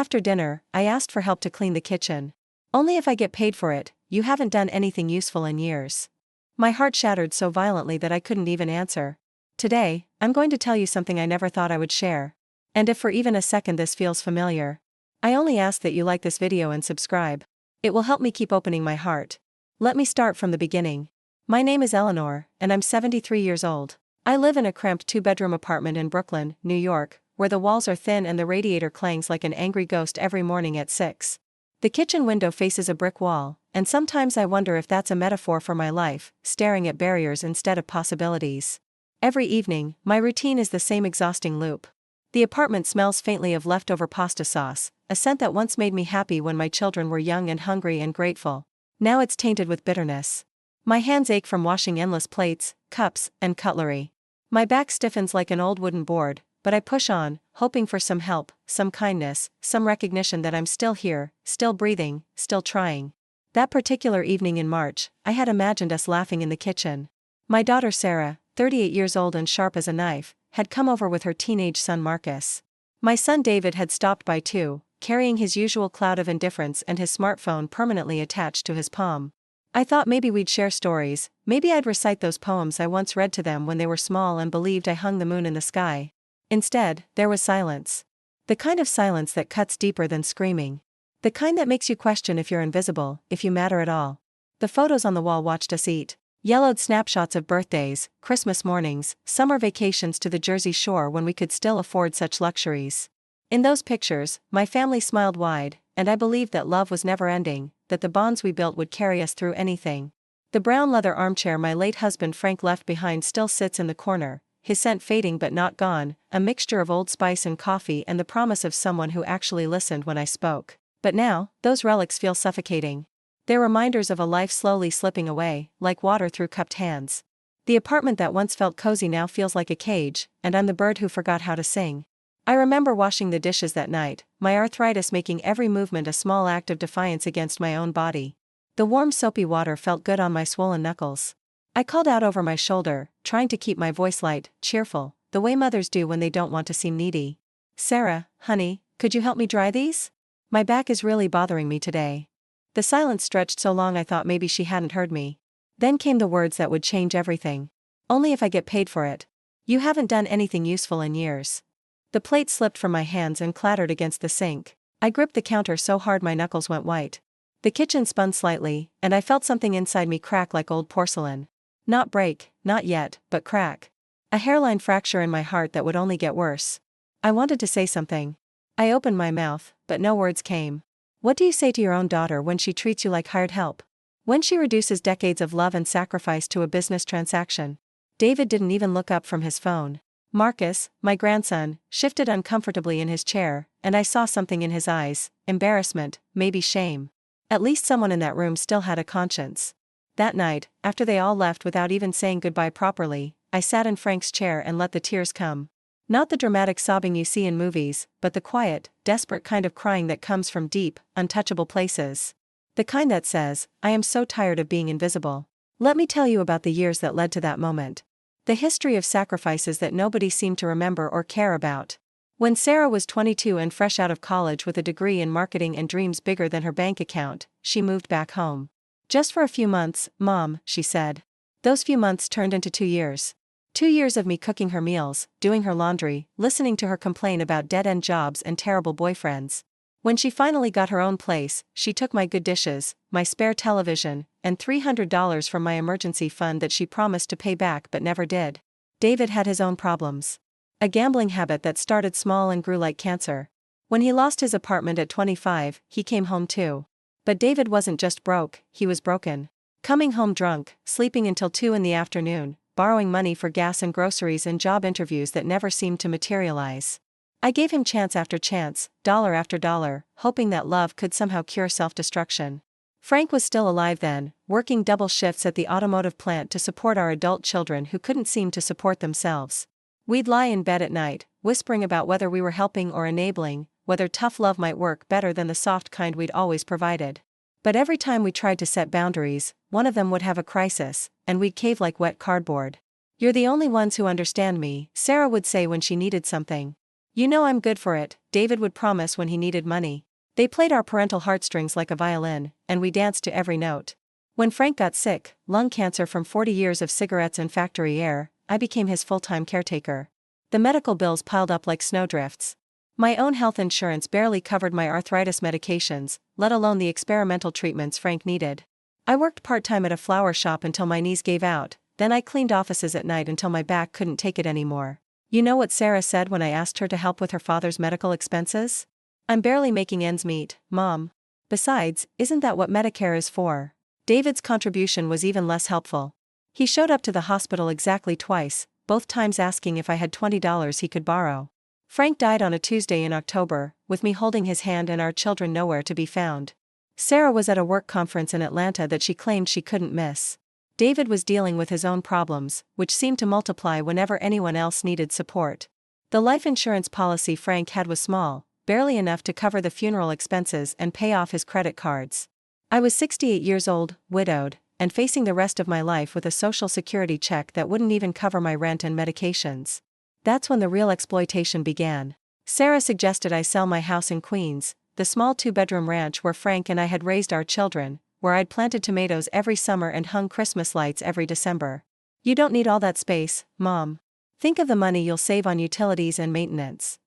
After dinner, I asked for help to clean the kitchen. Only if I get paid for it. You haven't done anything useful in years. My heart shattered so violently that I couldn't even answer. Today, I'm going to tell you something I never thought I would share. And if for even a second this feels familiar, I only ask that you like this video and subscribe. It will help me keep opening my heart. Let me start from the beginning. My name is Eleanor, and I'm 73 years old. I live in a cramped 2-bedroom apartment in Brooklyn, New York, where the walls are thin and the radiator clangs like an angry ghost every morning at 6. The kitchen window faces a brick wall, and sometimes I wonder if that's a metaphor for my life, staring at barriers instead of possibilities. Every evening, my routine is the same exhausting loop. The apartment smells faintly of leftover pasta sauce, a scent that once made me happy when my children were young and hungry and grateful. Now it's tainted with bitterness. My hands ache from washing endless plates, cups, and cutlery. My back stiffens like an old wooden board, but I push on, hoping for some help, some kindness, some recognition that I'm still here, still breathing, still trying. That particular evening in March, I had imagined us laughing in the kitchen. My daughter Sarah, 38 years old and sharp as a knife, had come over with her teenage son Marcus. My son David had stopped by too, carrying his usual cloud of indifference and his smartphone permanently attached to his palm. I thought maybe we'd share stories, maybe I'd recite those poems I once read to them when they were small and believed I hung the moon in the sky. Instead, there was silence. The kind of silence that cuts deeper than screaming. The kind that makes you question if you're invisible, if you matter at all. The photos on the wall watched us eat. Yellowed snapshots of birthdays, Christmas mornings, summer vacations to the Jersey Shore when we could still afford such luxuries. In those pictures, my family smiled wide, and I believed that love was never ending, that the bonds we built would carry us through anything. The brown leather armchair my late husband Frank left behind still sits in the corner, his scent fading but not gone, a mixture of Old Spice and coffee and the promise of someone who actually listened when I spoke. But now, those relics feel suffocating. They're reminders of a life slowly slipping away, like water through cupped hands. The apartment that once felt cozy now feels like a cage, and I'm the bird who forgot how to sing. I remember washing the dishes that night, my arthritis making every movement a small act of defiance against my own body. The warm soapy water felt good on my swollen knuckles. I called out over my shoulder, trying to keep my voice light, cheerful, the way mothers do when they don't want to seem needy. "Sarah, honey, could you help me dry these? My back is really bothering me today." The silence stretched so long I thought maybe she hadn't heard me. Then came the words that would change everything. "Only if I get paid for it. You haven't done anything useful in years." The plate slipped from my hands and clattered against the sink. I gripped the counter so hard my knuckles went white. The kitchen spun slightly, and I felt something inside me crack like old porcelain. Not break, not yet, but crack. A hairline fracture in my heart that would only get worse. I wanted to say something. I opened my mouth, but no words came. What do you say to your own daughter when she treats you like hired help? When she reduces decades of love and sacrifice to a business transaction? David didn't even look up from his phone. Marcus, my grandson, shifted uncomfortably in his chair, and I saw something in his eyes, embarrassment, maybe shame. At least someone in that room still had a conscience. That night, after they all left without even saying goodbye properly, I sat in Frank's chair and let the tears come. Not the dramatic sobbing you see in movies, but the quiet, desperate kind of crying that comes from deep, untouchable places. The kind that says, "I am so tired of being invisible." Let me tell you about the years that led to that moment. The history of sacrifices that nobody seemed to remember or care about. When Sarah was 22 and fresh out of college with a degree in marketing and dreams bigger than her bank account, she moved back home. "Just for a few months, Mom," she said. Those few months turned into 2 years. 2 years of me cooking her meals, doing her laundry, listening to her complain about dead-end jobs and terrible boyfriends. When she finally got her own place, she took my good dishes, my spare television, and $300 from my emergency fund that she promised to pay back but never did. David had his own problems. A gambling habit that started small and grew like cancer. When he lost his apartment at 25, he came home too. But David wasn't just broke, he was broken. Coming home drunk, sleeping until 2 in the afternoon, borrowing money for gas and groceries and job interviews that never seemed to materialize. I gave him chance after chance, dollar after dollar, hoping that love could somehow cure self-destruction. Frank was still alive then, working double shifts at the automotive plant to support our adult children who couldn't seem to support themselves. We'd lie in bed at night, whispering about whether we were helping or enabling, whether tough love might work better than the soft kind we'd always provided. But every time we tried to set boundaries, one of them would have a crisis, and we'd cave like wet cardboard. "You're the only ones who understand me," Sarah would say when she needed something. "You know I'm good for it," David would promise when he needed money. They played our parental heartstrings like a violin, and we danced to every note. When Frank got sick, lung cancer from 40 years of cigarettes and factory air, I became his full-time caretaker. The medical bills piled up like snowdrifts. My own health insurance barely covered my arthritis medications, let alone the experimental treatments Frank needed. I worked part-time at a flower shop until my knees gave out, then I cleaned offices at night until my back couldn't take it anymore. You know what Sarah said when I asked her to help with her father's medical expenses? "I'm barely making ends meet, Mom. Besides, isn't that what Medicare is for?" David's contribution was even less helpful. He showed up to the hospital exactly twice, both times asking if I had $20 he could borrow. Frank died on a Tuesday in October, with me holding his hand and our children nowhere to be found. Sarah was at a work conference in Atlanta that she claimed she couldn't miss. David was dealing with his own problems, which seemed to multiply whenever anyone else needed support. The life insurance policy Frank had was small, barely enough to cover the funeral expenses and pay off his credit cards. I was 68 years old, widowed, and facing the rest of my life with a Social Security check that wouldn't even cover my rent and medications. That's when the real exploitation began. Sarah suggested I sell my house in Queens, the small 2-bedroom ranch where Frank and I had raised our children, where I'd planted tomatoes every summer and hung Christmas lights every December. "You don't need all that space, Mom. Think of the money you'll save on utilities and maintenance."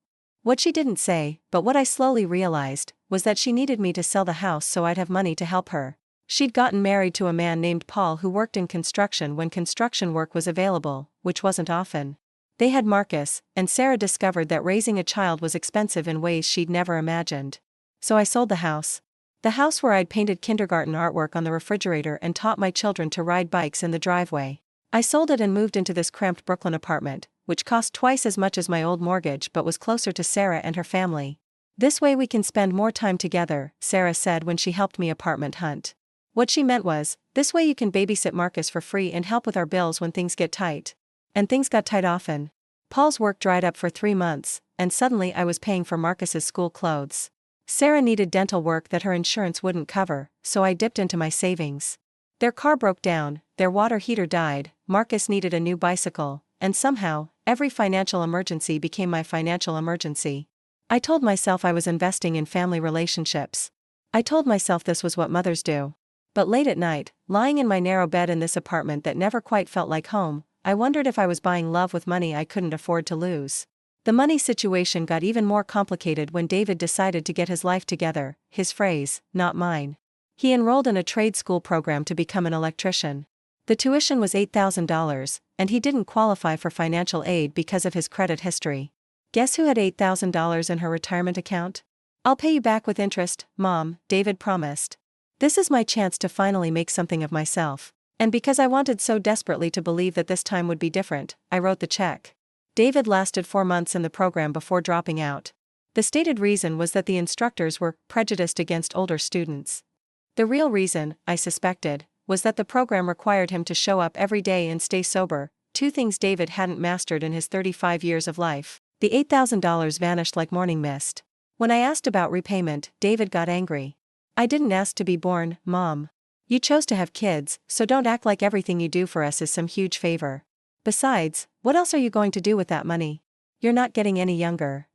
What she didn't say, but what I slowly realized, was that she needed me to sell the house so I'd have money to help her. She'd gotten married to a man named Paul who worked in construction when construction work was available, which wasn't often. They had Marcus, and Sarah discovered that raising a child was expensive in ways she'd never imagined. So I sold the house. The house where I'd painted kindergarten artwork on the refrigerator and taught my children to ride bikes in the driveway. I sold it and moved into this cramped Brooklyn apartment, which cost twice as much as my old mortgage but was closer to Sarah and her family. "This way we can spend more time together," Sarah said when she helped me apartment hunt. What she meant was, this way you can babysit Marcus for free and help with our bills when things get tight. And things got tight often. Paul's work dried up for 3 months, and suddenly I was paying for Marcus's school clothes. Sarah needed dental work that her insurance wouldn't cover, so I dipped into my savings. Their car broke down, their water heater died, Marcus needed a new bicycle, and somehow, every financial emergency became my financial emergency. I told myself I was investing in family relationships. I told myself this was what mothers do. But late at night, lying in my narrow bed in this apartment that never quite felt like home, I wondered if I was buying love with money I couldn't afford to lose. The money situation got even more complicated when David decided to get his life together, his phrase, not mine. He enrolled in a trade school program to become an electrician. The tuition was $8,000, and he didn't qualify for financial aid because of his credit history. Guess who had $8,000 in her retirement account? "I'll pay you back with interest, Mom," David promised. This is my chance to finally make something of myself. And because I wanted so desperately to believe that this time would be different, I wrote the check. David lasted 4 months in the program before dropping out. The stated reason was that the instructors were prejudiced against older students. The real reason, I suspected, was that the program required him to show up every day and stay sober, 2 things David hadn't mastered in his 35 years of life. The $8,000 vanished like morning mist. When I asked about repayment, David got angry. "I didn't ask to be born, Mom. You chose to have kids, so don't act like everything you do for us is some huge favor. Besides, what else are you going to do with that money? You're not getting any younger."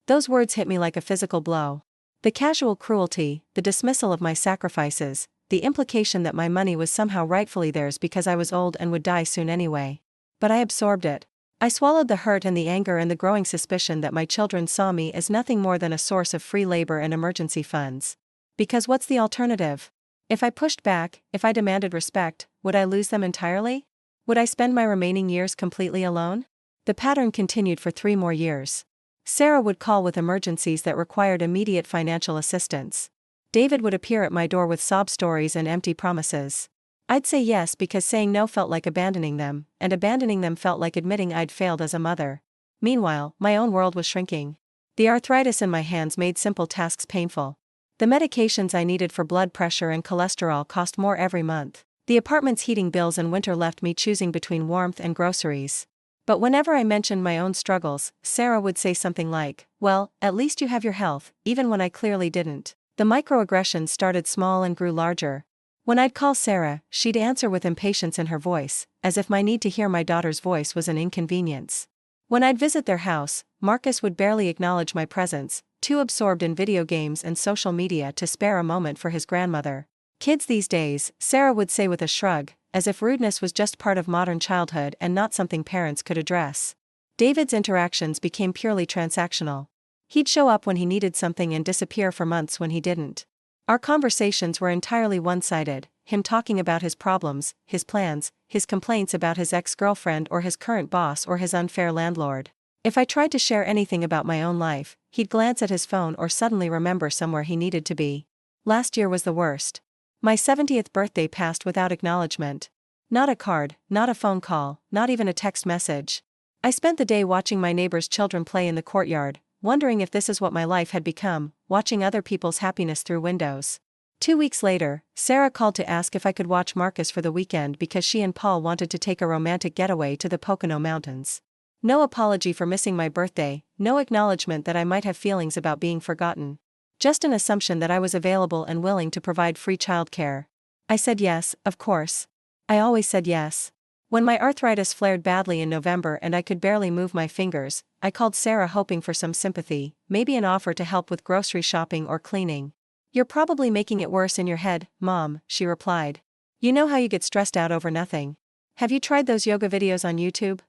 Those words hit me like a physical blow. The casual cruelty, the dismissal of my sacrifices, the implication that my money was somehow rightfully theirs because I was old and would die soon anyway. But I absorbed it. I swallowed the hurt and the anger and the growing suspicion that my children saw me as nothing more than a source of free labor and emergency funds. Because what's the alternative? If I pushed back, if I demanded respect, would I lose them entirely? Would I spend my remaining years completely alone? The pattern continued for 3 more years. Sarah would call with emergencies that required immediate financial assistance. David would appear at my door with sob stories and empty promises. I'd say yes because saying no felt like abandoning them, and abandoning them felt like admitting I'd failed as a mother. Meanwhile, my own world was shrinking. The arthritis in my hands made simple tasks painful. The medications I needed for blood pressure and cholesterol cost more every month. The apartment's heating bills in winter left me choosing between warmth and groceries. But whenever I mentioned my own struggles, Sarah would say something like, "Well, at least you have your health," even when I clearly didn't. The microaggressions started small and grew larger. When I'd call Sarah, she'd answer with impatience in her voice, as if my need to hear my daughter's voice was an inconvenience. When I'd visit their house, Marcus would barely acknowledge my presence, too absorbed in video games and social media to spare a moment for his grandmother. Kids these days, Sarah would say with a shrug, as if rudeness was just part of modern childhood and not something parents could address. David's interactions became purely transactional. He'd show up when he needed something and disappear for months when he didn't. Our conversations were entirely one-sided, him talking about his problems, his plans, his complaints about his ex-girlfriend or his current boss or his unfair landlord. If I tried to share anything about my own life, he'd glance at his phone or suddenly remember somewhere he needed to be. Last year was the worst. My 70th birthday passed without acknowledgement. Not a card, not a phone call, not even a text message. I spent the day watching my neighbor's children play in the courtyard, wondering if this is what my life had become, watching other people's happiness through windows. 2 weeks later, Sarah called to ask if I could watch Marcus for the weekend because she and Paul wanted to take a romantic getaway to the Pocono Mountains. No apology for missing my birthday, no acknowledgement that I might have feelings about being forgotten. Just an assumption that I was available and willing to provide free childcare. I said yes, of course. I always said yes. When my arthritis flared badly in November and I could barely move my fingers, I called Sarah hoping for some sympathy, maybe an offer to help with grocery shopping or cleaning. "You're probably making it worse in your head, Mom," she replied. "You know how you get stressed out over nothing. Have you tried those yoga videos on YouTube?"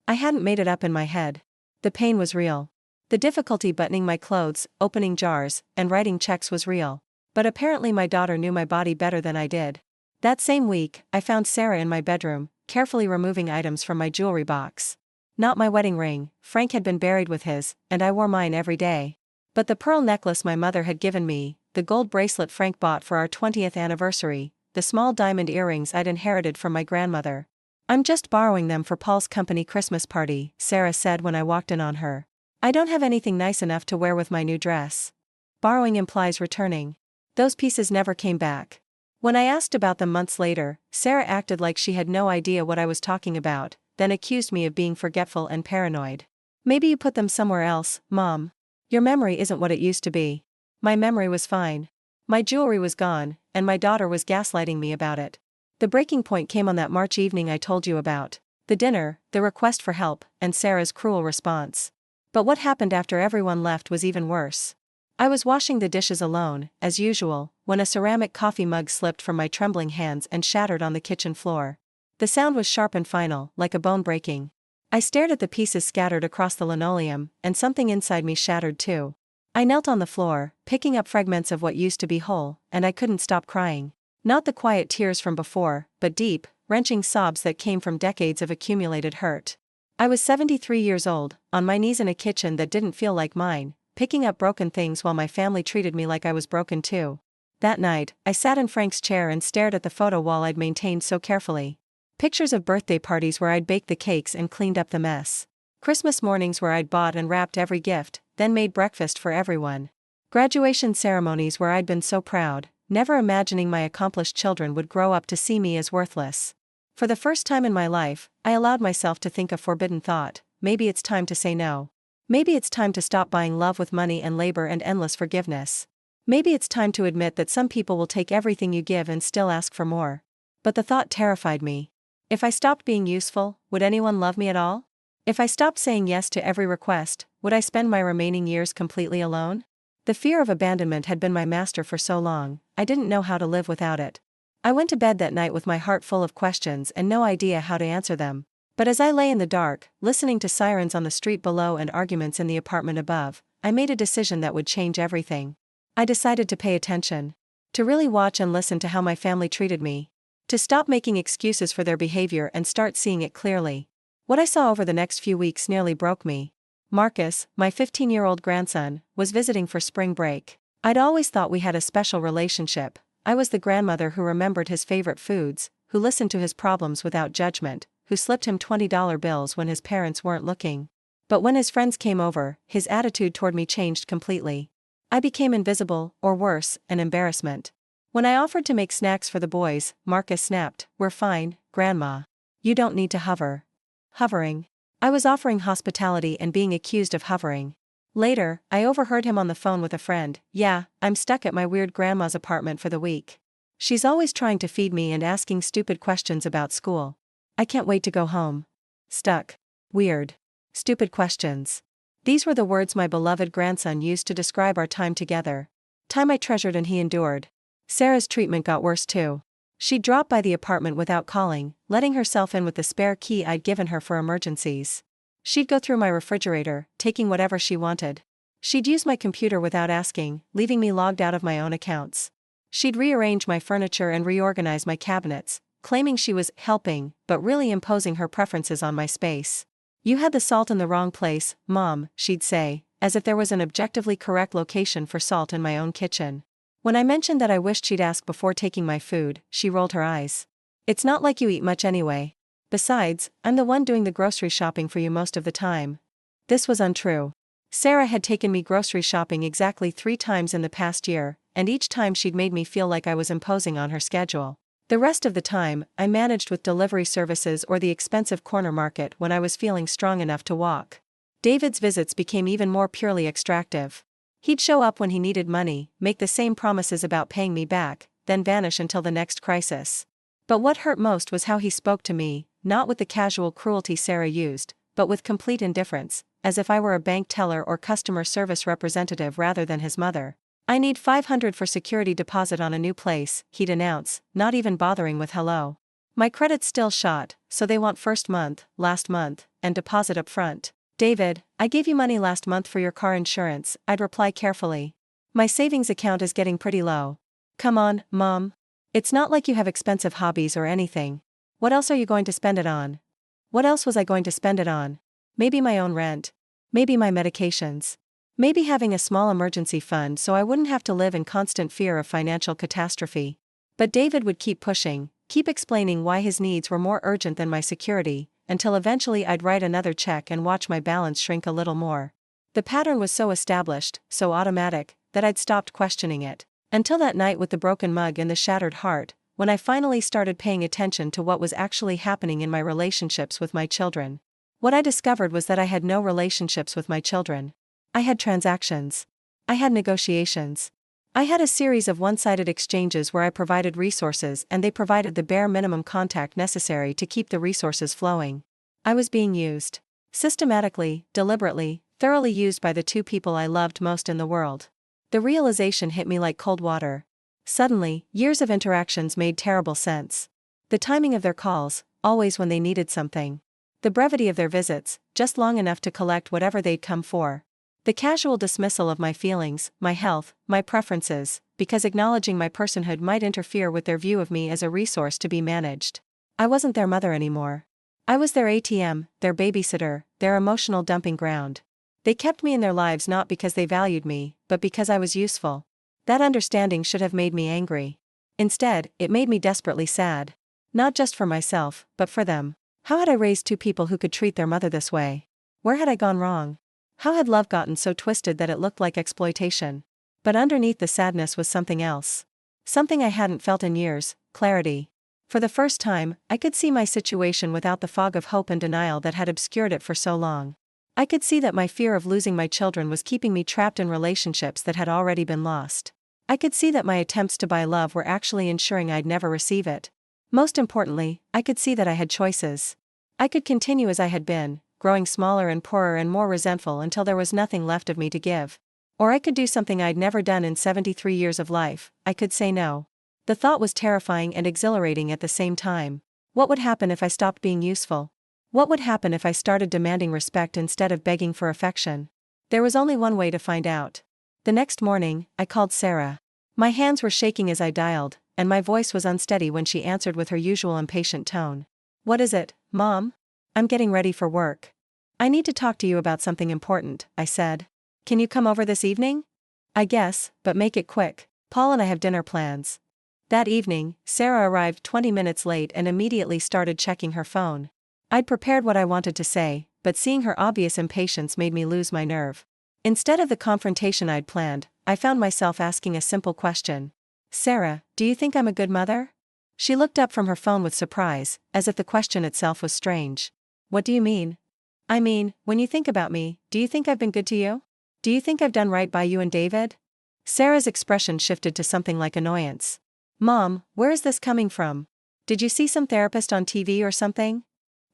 I hadn't made it up in my head. The pain was real. The difficulty buttoning my clothes, opening jars, and writing checks was real. But apparently my daughter knew my body better than I did. That same week, I found Sarah in my bedroom, carefully removing items from my jewelry box. Not my wedding ring, Frank had been buried with his, and I wore mine every day. But the pearl necklace my mother had given me, the gold bracelet Frank bought for our 20th anniversary, the small diamond earrings I'd inherited from my grandmother. "I'm just borrowing them for Paul's company Christmas party," Sarah said when I walked in on her. "I don't have anything nice enough to wear with my new dress." Borrowing implies returning. Those pieces never came back. When I asked about them months later, Sarah acted like she had no idea what I was talking about, then accused me of being forgetful and paranoid. "Maybe you put them somewhere else, Mom. Your memory isn't what it used to be." My memory was fine. My jewelry was gone, and my daughter was gaslighting me about it. The breaking point came on that March evening I told you about. The dinner, the request for help, and Sarah's cruel response. But what happened after everyone left was even worse. I was washing the dishes alone, as usual, when a ceramic coffee mug slipped from my trembling hands and shattered on the kitchen floor. The sound was sharp and final, like a bone breaking. I stared at the pieces scattered across the linoleum, and something inside me shattered too. I knelt on the floor, picking up fragments of what used to be whole, and I couldn't stop crying. Not the quiet tears from before, but deep, wrenching sobs that came from decades of accumulated hurt. I was 73 years old, on my knees in a kitchen that didn't feel like mine, picking up broken things while my family treated me like I was broken too. That night, I sat in Frank's chair and stared at the photo wall I'd maintained so carefully. Pictures of birthday parties where I'd baked the cakes and cleaned up the mess. Christmas mornings where I'd bought and wrapped every gift, then made breakfast for everyone. Graduation ceremonies where I'd been so proud, never imagining my accomplished children would grow up to see me as worthless. For the first time in my life, I allowed myself to think a forbidden thought: maybe it's time to say no. Maybe it's time to stop buying love with money and labor and endless forgiveness. Maybe it's time to admit that some people will take everything you give and still ask for more. But the thought terrified me. If I stopped being useful, would anyone love me at all? If I stopped saying yes to every request, would I spend my remaining years completely alone? The fear of abandonment had been my master for so long, I didn't know how to live without it. I went to bed that night with my heart full of questions and no idea how to answer them. But as I lay in the dark, listening to sirens on the street below and arguments in the apartment above, I made a decision that would change everything. I decided to pay attention. To really watch and listen to how my family treated me. To stop making excuses for their behavior and start seeing it clearly. What I saw over the next few weeks nearly broke me. Marcus, my 15-year-old grandson, was visiting for spring break. I'd always thought we had a special relationship. I was the grandmother who remembered his favorite foods, who listened to his problems without judgment, who slipped him $20 bills when his parents weren't looking. But when his friends came over, his attitude toward me changed completely. I became invisible, or worse, an embarrassment. When I offered to make snacks for the boys, Marcus snapped, "We're fine, Grandma. You don't need to hover." Hovering. I was offering hospitality and being accused of hovering. Later, I overheard him on the phone with a friend. "Yeah, I'm stuck at my weird grandma's apartment for the week. She's always trying to feed me and asking stupid questions about school. I can't wait to go home." Stuck. Weird. stupid questions. These were the words my beloved grandson used to describe our time together. Time I treasured and he endured. Sarah's treatment got worse too. She'd drop by the apartment without calling, letting herself in with the spare key I'd given her for emergencies. She'd go through my refrigerator, taking whatever she wanted. She'd use my computer without asking, leaving me logged out of my own accounts. She'd rearrange my furniture and reorganize my cabinets, claiming she was helping, but really imposing her preferences on my space. "You had the salt in the wrong place, Mom," she'd say, as if there was an objectively correct location for salt in my own kitchen. When I mentioned that I wished she'd ask before taking my food, she rolled her eyes. "It's not like you eat much anyway. Besides, I'm the one doing the grocery shopping for you most of the time." This was untrue. Sarah had taken me grocery shopping exactly 3 times in the past year, and each time she'd made me feel like I was imposing on her schedule. The rest of the time, I managed with delivery services or the expensive corner market when I was feeling strong enough to walk. David's visits became even more purely extractive. He'd show up when he needed money, make the same promises about paying me back, then vanish until the next crisis. But what hurt most was how he spoke to me, not with the casual cruelty Sarah used, but with complete indifference, as if I were a bank teller or customer service representative rather than his mother. "I need $500 for security deposit on a new place," he'd announce, not even bothering with hello. "My credit's still shot, so they want first month, last month, and deposit up front." "David, I gave you money last month for your car insurance," I'd reply carefully. "My savings account is getting pretty low." "Come on, Mom. It's not like you have expensive hobbies or anything. What else are you going to spend it on?" What else was I going to spend it on? Maybe my own rent. Maybe my medications. Maybe having a small emergency fund so I wouldn't have to live in constant fear of financial catastrophe. But David would keep pushing, keep explaining why his needs were more urgent than my security, until eventually I'd write another check and watch my balance shrink a little more. The pattern was so established, so automatic, that I'd stopped questioning it. Until that night with the broken mug and the shattered heart, when I finally started paying attention to what was actually happening in my relationships with my children. What I discovered was that I had no relationships with my children. I had transactions. I had negotiations. I had a series of one-sided exchanges where I provided resources and they provided the bare minimum contact necessary to keep the resources flowing. I was being used. Systematically, deliberately, thoroughly used by the 2 people I loved most in the world. The realization hit me like cold water. Suddenly, years of interactions made terrible sense. The timing of their calls, always when they needed something. The brevity of their visits, just long enough to collect whatever they'd come for. The casual dismissal of my feelings, my health, my preferences, because acknowledging my personhood might interfere with their view of me as a resource to be managed. I wasn't their mother anymore. I was their ATM, their babysitter, their emotional dumping ground. They kept me in their lives not because they valued me, but because I was useful. That understanding should have made me angry. Instead, it made me desperately sad. Not just for myself, but for them. How had I raised 2 people who could treat their mother this way? Where had I gone wrong? How had love gotten so twisted that it looked like exploitation? But underneath the sadness was something else. Something I hadn't felt in years, clarity. For the first time, I could see my situation without the fog of hope and denial that had obscured it for so long. I could see that my fear of losing my children was keeping me trapped in relationships that had already been lost. I could see that my attempts to buy love were actually ensuring I'd never receive it. Most importantly, I could see that I had choices. I could continue as I had been, growing smaller and poorer and more resentful until there was nothing left of me to give. Or I could do something I'd never done in 73 years of life. I could say no. The thought was terrifying and exhilarating at the same time. What would happen if I stopped being useful? What would happen if I started demanding respect instead of begging for affection? There was only one way to find out. The next morning, I called Sarah. My hands were shaking as I dialed, and my voice was unsteady when she answered with her usual impatient tone. "What is it, Mom?" "I'm getting ready for work. I need to talk to you about something important," I said. "Can you come over this evening?" "I guess, but make it quick. Paul and I have dinner plans." That evening, Sarah arrived 20 minutes late and immediately started checking her phone. I'd prepared what I wanted to say, but seeing her obvious impatience made me lose my nerve. Instead of the confrontation I'd planned, I found myself asking a simple question. "Sarah, do you think I'm a good mother?" She looked up from her phone with surprise, as if the question itself was strange. "What do you mean?" "I mean, when you think about me, do you think I've been good to you? Do you think I've done right by you and David?" Sarah's expression shifted to something like annoyance. "Mom, where is this coming from? Did you see some therapist on TV or something?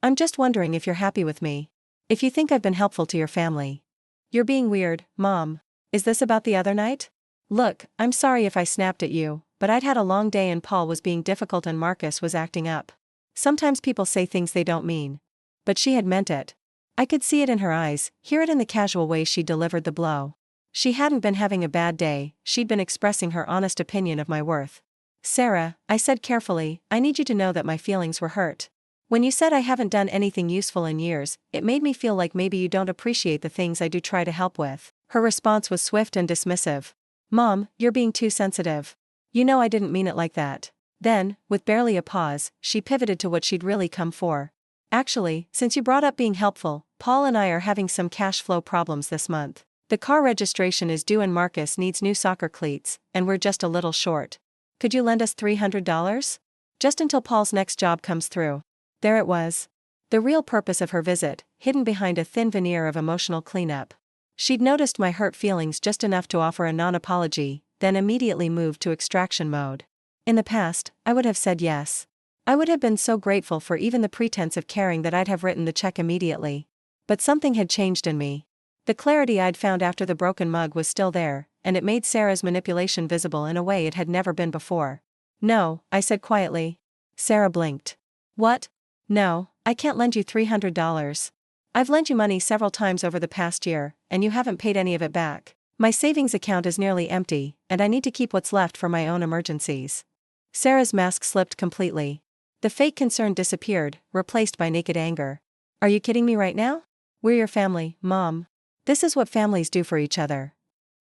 I'm just wondering if you're happy with me. If you think I've been helpful to your family. You're being weird, Mom. Is this about the other night? Look, I'm sorry if I snapped at you, but I'd had a long day and Paul was being difficult and Marcus was acting up. Sometimes people say things they don't mean. But she had meant it. I could see it in her eyes, hear it in the casual way she delivered the blow. She hadn't been having a bad day, she'd been expressing her honest opinion of my worth. Sarah, I said carefully, I need you to know that my feelings were hurt. When you said I haven't done anything useful in years, it made me feel like maybe you don't appreciate the things I do try to help with. Her response was swift and dismissive. Mom, you're being too sensitive. You know I didn't mean it like that. Then, with barely a pause, she pivoted to what she'd really come for. Actually, since you brought up being helpful, Paul and I are having some cash flow problems this month. The car registration is due and Marcus needs new soccer cleats, and we're just a little short. Could you lend us $300? Just until Paul's next job comes through. There it was. The real purpose of her visit, hidden behind a thin veneer of emotional cleanup. She'd noticed my hurt feelings just enough to offer a non-apology, then immediately moved to extraction mode. In the past, I would have said yes. I would have been so grateful for even the pretense of caring that I'd have written the check immediately. But something had changed in me. The clarity I'd found after the broken mug was still there, and it made Sarah's manipulation visible in a way it had never been before. No, I said quietly. Sarah blinked. What? No, I can't lend you $300. I've lent you money several times over the past year, and you haven't paid any of it back. My savings account is nearly empty, and I need to keep what's left for my own emergencies. Sarah's mask slipped completely. The fake concern disappeared, replaced by naked anger. Are you kidding me right now? We're your family, Mom. This is what families do for each other.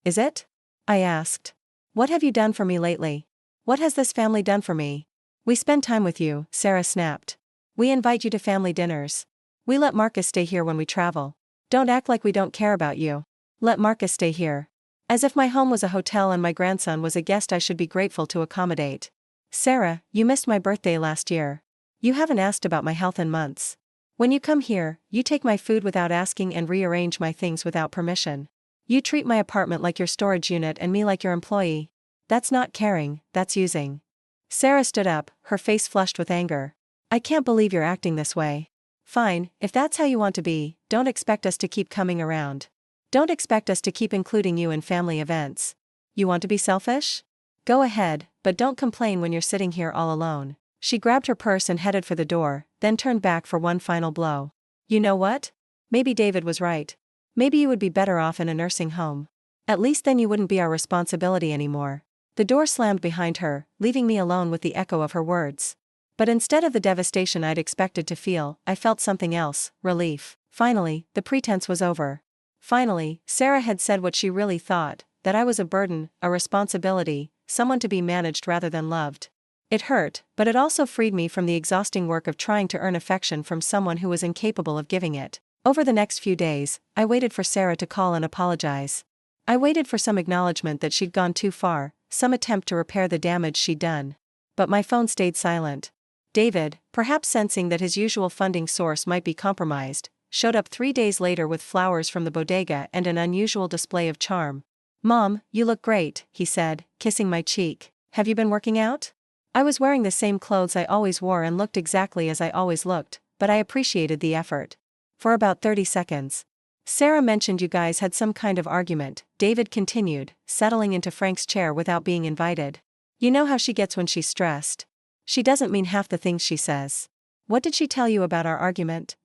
Is it? I asked. What have you done for me lately? What has this family done for me? We spend time with you, Sarah snapped. We invite you to family dinners. We let Marcus stay here when we travel. Don't act like we don't care about you. Let Marcus stay here. As if my home was a hotel and my grandson was a guest I should be grateful to accommodate. Sarah, you missed my birthday last year. You haven't asked about my health in months. When you come here, you take my food without asking and rearrange my things without permission. You treat my apartment like your storage unit and me like your employee. That's not caring, that's using. Sarah stood up, her face flushed with anger. I can't believe you're acting this way. Fine, if that's how you want to be, don't expect us to keep coming around. Don't expect us to keep including you in family events. You want to be selfish? Go ahead, but don't complain when you're sitting here all alone. She grabbed her purse and headed for the door, then turned back for one final blow. You know what? Maybe David was right. Maybe you would be better off in a nursing home. At least then you wouldn't be our responsibility anymore. The door slammed behind her, leaving me alone with the echo of her words. But instead of the devastation I'd expected to feel, I felt something else, relief. Finally, the pretense was over. Finally, Sarah had said what she really thought, that I was a burden, a responsibility, someone to be managed rather than loved. It hurt, but it also freed me from the exhausting work of trying to earn affection from someone who was incapable of giving it. Over the next few days, I waited for Sarah to call and apologize. I waited for some acknowledgement that she'd gone too far, some attempt to repair the damage she'd done. But my phone stayed silent. David, perhaps sensing that his usual funding source might be compromised, showed up 3 days later with flowers from the bodega and an unusual display of charm. Mom, you look great, he said, kissing my cheek. Have you been working out? I was wearing the same clothes I always wore and looked exactly as I always looked, but I appreciated the effort. For about 30 seconds. Sarah mentioned you guys had some kind of argument, David continued, settling into Frank's chair without being invited. You know how she gets when she's stressed. She doesn't mean half the things she says. What did she tell you about our argument?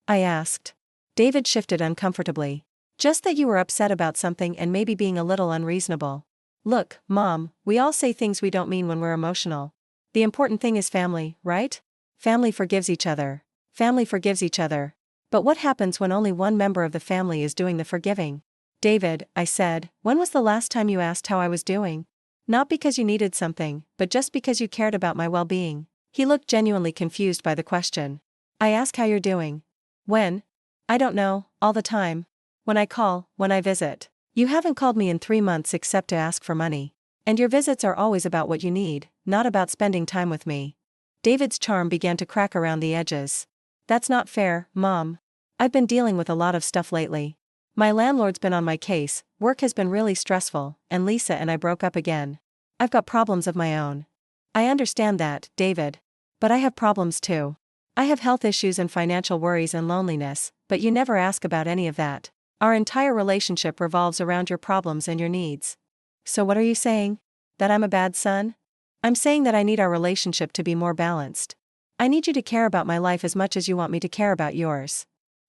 I asked. David shifted uncomfortably. Just that you were upset about something and maybe being a little unreasonable. Look, Mom, we all say things we don't mean when we're emotional. The important thing is family, right? Family forgives each other. Family forgives each other. But what happens when only one member of the family is doing the forgiving? David, I said, when was the last time you asked how I was doing? Not because you needed something, but just because you cared about my well-being. He looked genuinely confused by the question. I ask how you're doing. When? I don't know, all the time. When I call, when I visit. You haven't called me in 3 months except to ask for money. And your visits are always about what you need, not about spending time with me. David's charm began to crack around the edges. That's not fair, Mom. I've been dealing with a lot of stuff lately. My landlord's been on my case, work has been really stressful, and Lisa and I broke up again. I've got problems of my own. I understand that, David. But I have problems too. I have health issues and financial worries and loneliness, but you never ask about any of that. Our entire relationship revolves around your problems and your needs. So what are you saying? That I'm a bad son? I'm saying that I need our relationship to be more balanced. I need you to care about my life as much as you want me to care about yours.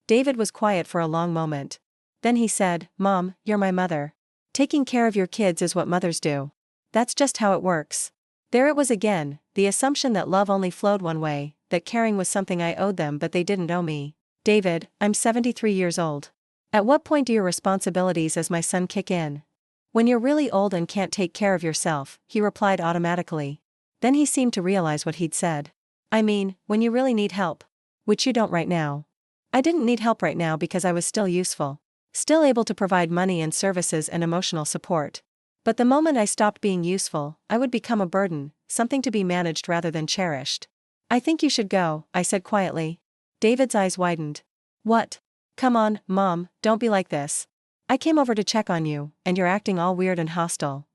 David was quiet for a long moment. Then he said, Mom, you're my mother. Taking care of your kids is what mothers do. That's just how it works. There it was again, the assumption that love only flowed one way, that caring was something I owed them but they didn't owe me. David, I'm 73 years old. At what point do your responsibilities as my son kick in? When you're really old and can't take care of yourself, he replied automatically. Then he seemed to realize what he'd said. I mean, when you really need help. Which you don't right now. I didn't need help right now because I was still useful. Still able to provide money and services and emotional support. But the moment I stopped being useful, I would become a burden, something to be managed rather than cherished. I think you should go, I said quietly. David's eyes widened. What? Come on, Mom, don't be like this. I came over to check on you, and you're acting all weird and hostile.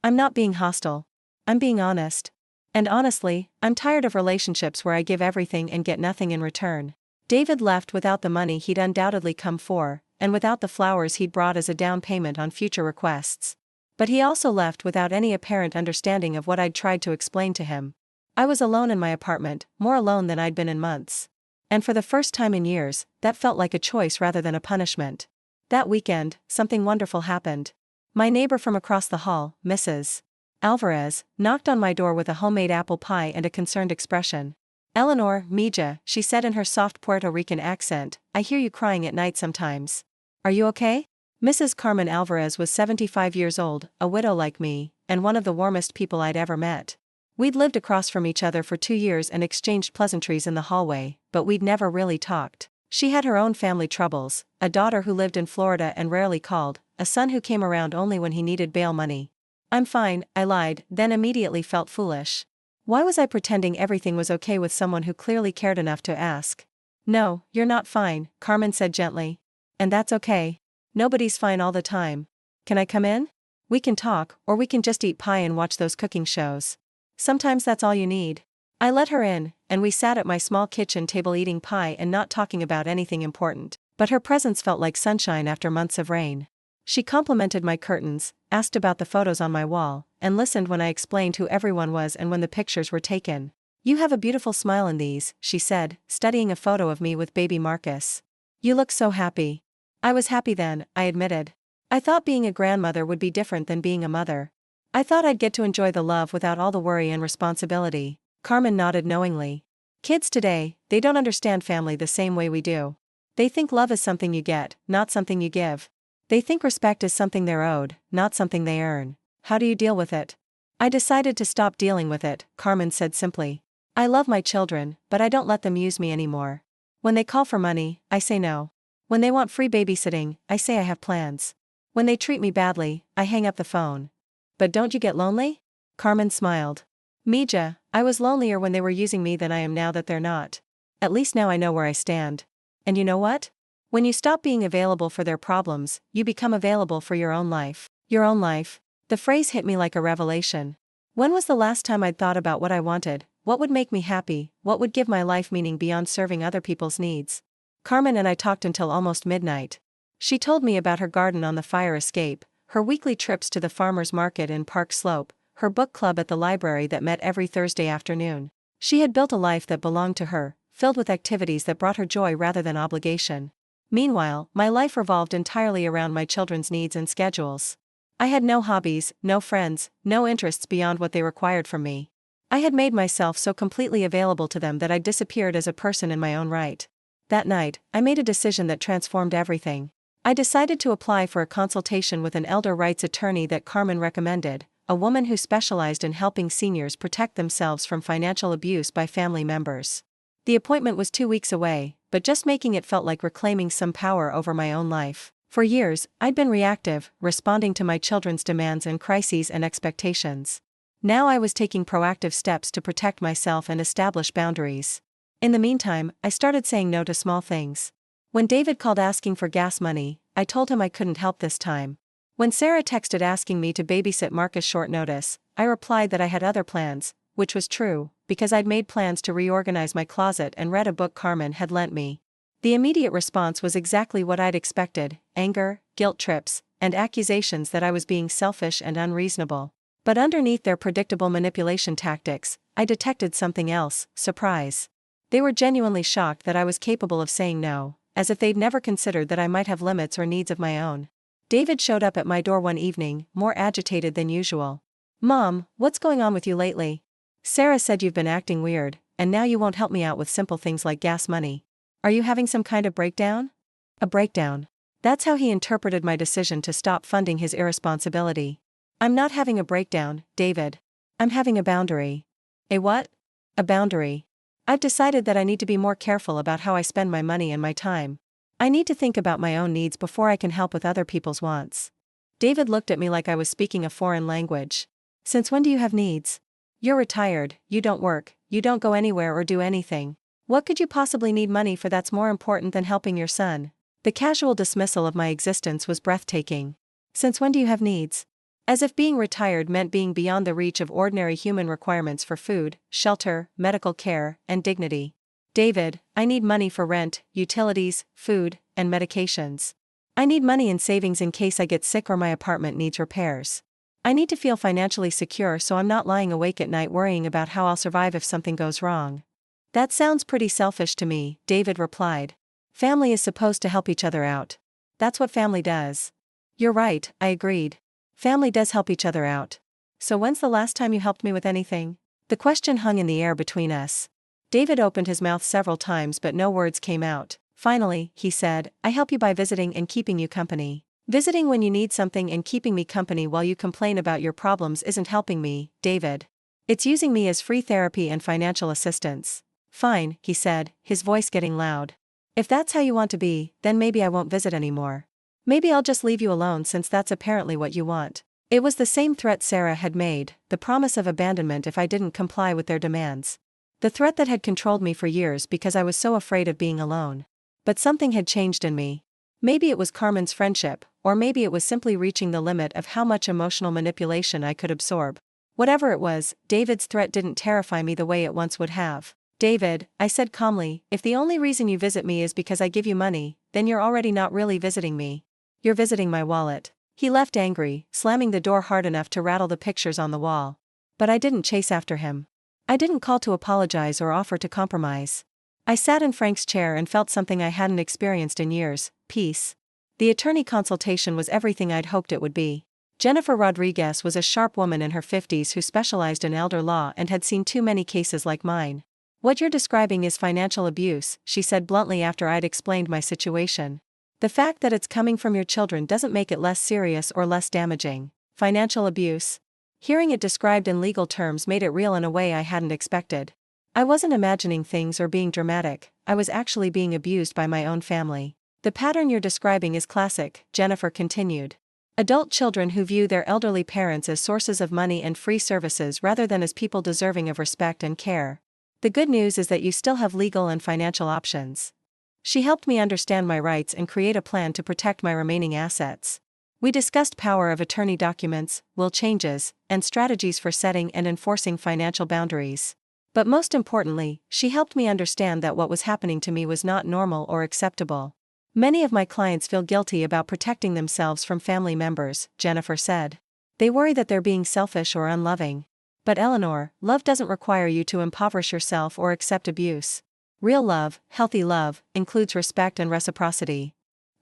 I'm not being hostile. I'm being honest. And honestly, I'm tired of relationships where I give everything and get nothing in return. David left without the money he'd undoubtedly come for, and without the flowers he'd brought as a down payment on future requests. But he also left without any apparent understanding of what I'd tried to explain to him. I was alone in my apartment, more alone than I'd been in months. And for the first time in years, that felt like a choice rather than a punishment. That weekend, something wonderful happened. My neighbor from across the hall, Mrs. Alvarez, knocked on my door with a homemade apple pie and a concerned expression. Eleanor, Mija, she said in her soft Puerto Rican accent, I hear you crying at night sometimes. Are you okay? Mrs. Carmen Alvarez was 75 years old, a widow like me, and one of the warmest people I'd ever met. We'd lived across from each other for 2 years and exchanged pleasantries in the hallway, but we'd never really talked. She had her own family troubles, a daughter who lived in Florida and rarely called, a son who came around only when he needed bail money. I'm fine, I lied, then immediately felt foolish. Why was I pretending everything was okay with someone who clearly cared enough to ask? No, you're not fine, Carmen said gently. And that's okay. Nobody's fine all the time. Can I come in? We can talk, or we can just eat pie and watch those cooking shows. Sometimes that's all you need. I let her in, and we sat at my small kitchen table eating pie and not talking about anything important, but her presence felt like sunshine after months of rain. She complimented my curtains, asked about the photos on my wall, and listened when I explained who everyone was and when the pictures were taken. You have a beautiful smile in these, she said, studying a photo of me with baby Marcus. You look so happy. I was happy then, I admitted. I thought being a grandmother would be different than being a mother. I thought I'd get to enjoy the love without all the worry and responsibility. Carmen nodded knowingly. Kids today, they don't understand family the same way we do. They think love is something you get, not something you give. They think respect is something they're owed, not something they earn. How do you deal with it? I decided to stop dealing with it, Carmen said simply. I love my children, but I don't let them use me anymore. When they call for money, I say no. When they want free babysitting, I say I have plans. When they treat me badly, I hang up the phone. But don't you get lonely? Carmen smiled. Mija, I was lonelier when they were using me than I am now that they're not. At least now I know where I stand. And you know what? When you stop being available for their problems, you become available for your own life. Your own life. The phrase hit me like a revelation. When was the last time I'd thought about what I wanted, what would make me happy, what would give my life meaning beyond serving other people's needs? Carmen and I talked until almost midnight. She told me about her garden on the fire escape, her weekly trips to the farmer's market in Park Slope, her book club at the library that met every Thursday afternoon. She had built a life that belonged to her, filled with activities that brought her joy rather than obligation. Meanwhile, my life revolved entirely around my children's needs and schedules. I had no hobbies, no friends, no interests beyond what they required from me. I had made myself so completely available to them that I disappeared as a person in my own right. That night, I made a decision that transformed everything. I decided to apply for a consultation with an elder rights attorney that Carmen recommended, a woman who specialized in helping seniors protect themselves from financial abuse by family members. The appointment was 2 weeks away, but just making it felt like reclaiming some power over my own life. For years, I'd been reactive, responding to my children's demands and crises and expectations. Now I was taking proactive steps to protect myself and establish boundaries. In the meantime, I started saying no to small things. When David called asking for gas money, I told him I couldn't help this time. When Sarah texted asking me to babysit Marcus short notice, I replied that I had other plans, which was true, because I'd made plans to reorganize my closet and read a book Carmen had lent me. The immediate response was exactly what I'd expected: anger, guilt trips, and accusations that I was being selfish and unreasonable. But underneath their predictable manipulation tactics, I detected something else: surprise. They were genuinely shocked that I was capable of saying no, as if they'd never considered that I might have limits or needs of my own. David showed up at my door one evening, more agitated than usual. "Mom, what's going on with you lately? Sarah said you've been acting weird, and now you won't help me out with simple things like gas money. Are you having some kind of breakdown?" A breakdown. That's how he interpreted my decision to stop funding his irresponsibility. "I'm not having a breakdown, David. I'm having a boundary." "A what?" "A boundary. I've decided that I need to be more careful about how I spend my money and my time. I need to think about my own needs before I can help with other people's wants." David looked at me like I was speaking a foreign language. "Since when do you have needs? You're retired, you don't work, you don't go anywhere or do anything. What could you possibly need money for that's more important than helping your son?" The casual dismissal of my existence was breathtaking. "Since when do you have needs?" As if being retired meant being beyond the reach of ordinary human requirements for food, shelter, medical care, and dignity. "David, I need money for rent, utilities, food, and medications. I need money in savings in case I get sick or my apartment needs repairs. I need to feel financially secure so I'm not lying awake at night worrying about how I'll survive if something goes wrong." "That sounds pretty selfish to me," David replied. "Family is supposed to help each other out. That's what family does." "You're right," I agreed. "Family does help each other out. So when's the last time you helped me with anything?" The question hung in the air between us. David opened his mouth several times but no words came out. Finally, he said, "I help you by visiting and keeping you company." "Visiting when you need something and keeping me company while you complain about your problems isn't helping me, David. It's using me as free therapy and financial assistance." "Fine," he said, his voice getting loud. "If that's how you want to be, then maybe I won't visit anymore. Maybe I'll just leave you alone since that's apparently what you want." It was the same threat Sarah had made, the promise of abandonment if I didn't comply with their demands. The threat that had controlled me for years because I was so afraid of being alone. But something had changed in me. Maybe it was Carmen's friendship, or maybe it was simply reaching the limit of how much emotional manipulation I could absorb. Whatever it was, David's threat didn't terrify me the way it once would have. "David," I said calmly, "if the only reason you visit me is because I give you money, then you're already not really visiting me. You're visiting my wallet." He left angry, slamming the door hard enough to rattle the pictures on the wall. But I didn't chase after him. I didn't call to apologize or offer to compromise. I sat in Frank's chair and felt something I hadn't experienced in years: peace. The attorney consultation was everything I'd hoped it would be. Jennifer Rodriguez was a sharp woman in her 50s who specialized in elder law and had seen too many cases like mine. "What you're describing is financial abuse," she said bluntly after I'd explained my situation. "The fact that it's coming from your children doesn't make it less serious or less damaging." Financial abuse? Hearing it described in legal terms made it real in a way I hadn't expected. I wasn't imagining things or being dramatic, I was actually being abused by my own family. "The pattern you're describing is classic," Jennifer continued. "Adult children who view their elderly parents as sources of money and free services rather than as people deserving of respect and care. The good news is that you still have legal and financial options." She helped me understand my rights and create a plan to protect my remaining assets. We discussed power of attorney documents, will changes, and strategies for setting and enforcing financial boundaries. But most importantly, she helped me understand that what was happening to me was not normal or acceptable. "Many of my clients feel guilty about protecting themselves from family members," Jennifer said. "They worry that they're being selfish or unloving. But Eleanor, love doesn't require you to impoverish yourself or accept abuse. Real love, healthy love, includes respect and reciprocity."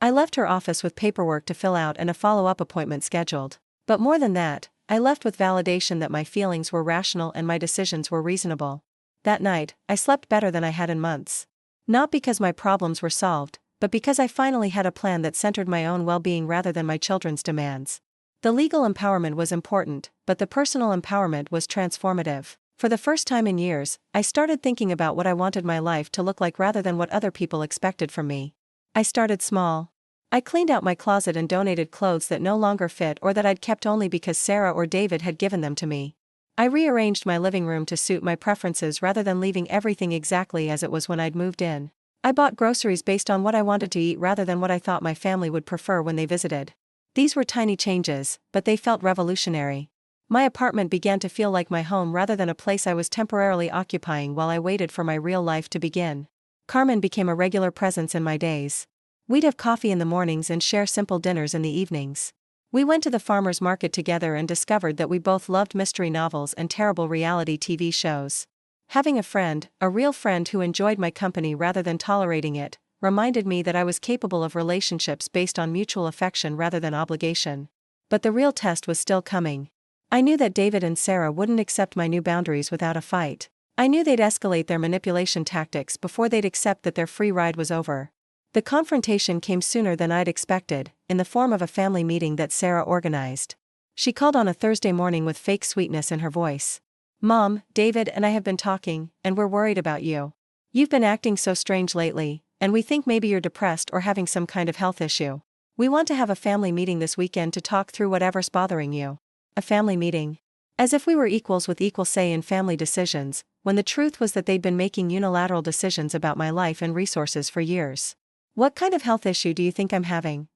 I left her office with paperwork to fill out and a follow-up appointment scheduled. But more than that, I left with validation that my feelings were rational and my decisions were reasonable. That night, I slept better than I had in months. Not because my problems were solved, but because I finally had a plan that centered my own well-being rather than my children's demands. The legal empowerment was important, but the personal empowerment was transformative. For the first time in years, I started thinking about what I wanted my life to look like rather than what other people expected from me. I started small. I cleaned out my closet and donated clothes that no longer fit or that I'd kept only because Sarah or David had given them to me. I rearranged my living room to suit my preferences rather than leaving everything exactly as it was when I'd moved in. I bought groceries based on what I wanted to eat rather than what I thought my family would prefer when they visited. These were tiny changes, but they felt revolutionary. My apartment began to feel like my home rather than a place I was temporarily occupying while I waited for my real life to begin. Carmen became a regular presence in my days. We'd have coffee in the mornings and share simple dinners in the evenings. We went to the farmer's market together and discovered that we both loved mystery novels and terrible reality TV shows. Having a friend, a real friend who enjoyed my company rather than tolerating it, reminded me that I was capable of relationships based on mutual affection rather than obligation. But the real test was still coming. I knew that David and Sarah wouldn't accept my new boundaries without a fight. I knew they'd escalate their manipulation tactics before they'd accept that their free ride was over. The confrontation came sooner than I'd expected, in the form of a family meeting that Sarah organized. She called on a Thursday morning with fake sweetness in her voice. "Mom, David and I have been talking, and we're worried about you. You've been acting so strange lately, and we think maybe you're depressed or having some kind of health issue. We want to have a family meeting this weekend to talk through whatever's bothering you." A family meeting. As if we were equals with equal say in family decisions, when the truth was that they'd been making unilateral decisions about my life and resources for years. "What kind of health issue do you think I'm having?"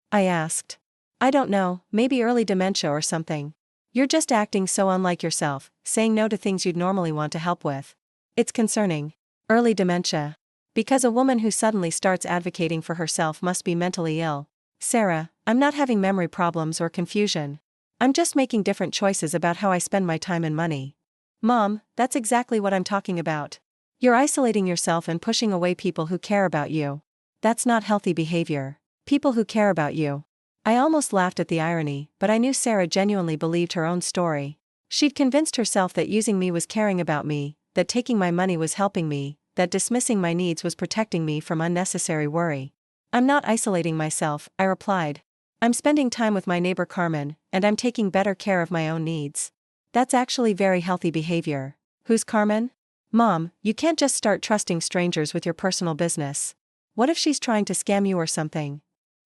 I asked. "I don't know, maybe early dementia or something. You're just acting so unlike yourself, saying no to things you'd normally want to help with. It's concerning." Early dementia. Because a woman who suddenly starts advocating for herself must be mentally ill. "Sarah, I'm not having memory problems or confusion. I'm just making different choices about how I spend my time and money." "Mom, that's exactly what I'm talking about. You're isolating yourself and pushing away people who care about you. That's not healthy behavior. People who care about you." I almost laughed at the irony, but I knew Sarah genuinely believed her own story. She'd convinced herself that using me was caring about me, that taking my money was helping me, that dismissing my needs was protecting me from unnecessary worry. "I'm not isolating myself," I replied. "I'm spending time with my neighbor Carmen, and I'm taking better care of my own needs. That's actually very healthy behavior." "Who's Carmen?" "Mom, you can't just start trusting strangers with your personal business. What if she's trying to scam you or something?"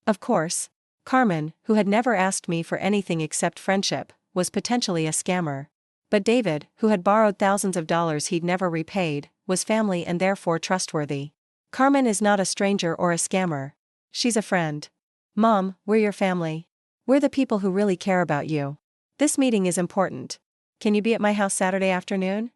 Of course. Carmen, who had never asked me for anything except friendship, was potentially a scammer. But David, who had borrowed thousands of dollars he'd never repaid, was family and therefore trustworthy. Carmen is not a stranger or a scammer. She's a friend. "Mom, we're your family. We're the people who really care about you. This meeting is important. Can you be at my house Saturday afternoon?"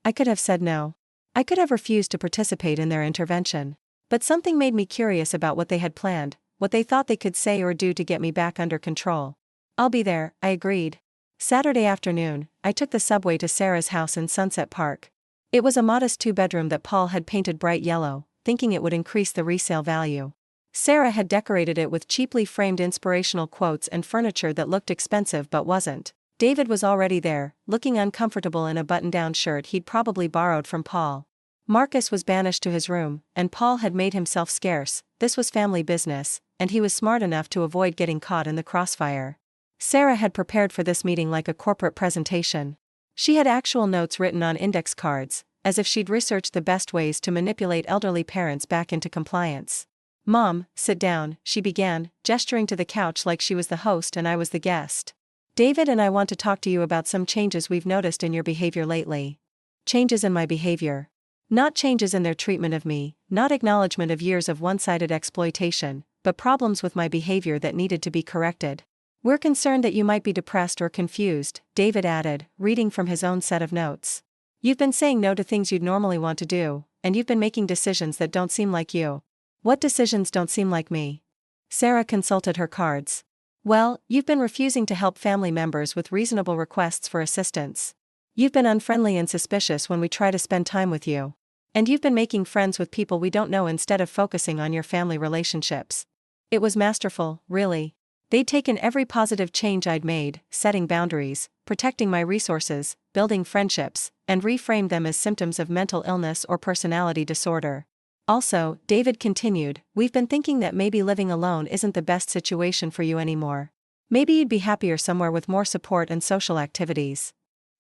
I could have said no. I could have refused to participate in their intervention. But something made me curious about what they had planned, what they thought they could say or do to get me back under control. "I'll be there," I agreed. Saturday afternoon, I took the subway to Sarah's house in Sunset Park. It was a modest two-bedroom that Paul had painted bright yellow, thinking it would increase the resale value. Sarah had decorated it with cheaply framed inspirational quotes and furniture that looked expensive but wasn't. David was already there, looking uncomfortable in a button-down shirt he'd probably borrowed from Paul. Marcus was banished to his room, and Paul had made himself scarce. This was family business, and he was smart enough to avoid getting caught in the crossfire. Sarah had prepared for this meeting like a corporate presentation. She had actual notes written on index cards, as if she'd researched the best ways to manipulate elderly parents back into compliance. "Mom, sit down," she began, gesturing to the couch like she was the host and I was the guest. "David and I want to talk to you about some changes we've noticed in your behavior lately." Changes in my behavior. Not changes in their treatment of me, not acknowledgement of years of one-sided exploitation, but problems with my behavior that needed to be corrected. "We're concerned that you might be depressed or confused," David added, reading from his own set of notes. "You've been saying no to things you'd normally want to do, and you've been making decisions that don't seem like you." "What decisions don't seem like me?" Sarah consulted her cards. "Well, you've been refusing to help family members with reasonable requests for assistance. You've been unfriendly and suspicious when we try to spend time with you. And you've been making friends with people we don't know instead of focusing on your family relationships." It was masterful, really. They'd taken every positive change I'd made, setting boundaries, protecting my resources, building friendships, and reframed them as symptoms of mental illness or personality disorder. "Also," David continued, "we've been thinking that maybe living alone isn't the best situation for you anymore. Maybe you'd be happier somewhere with more support and social activities."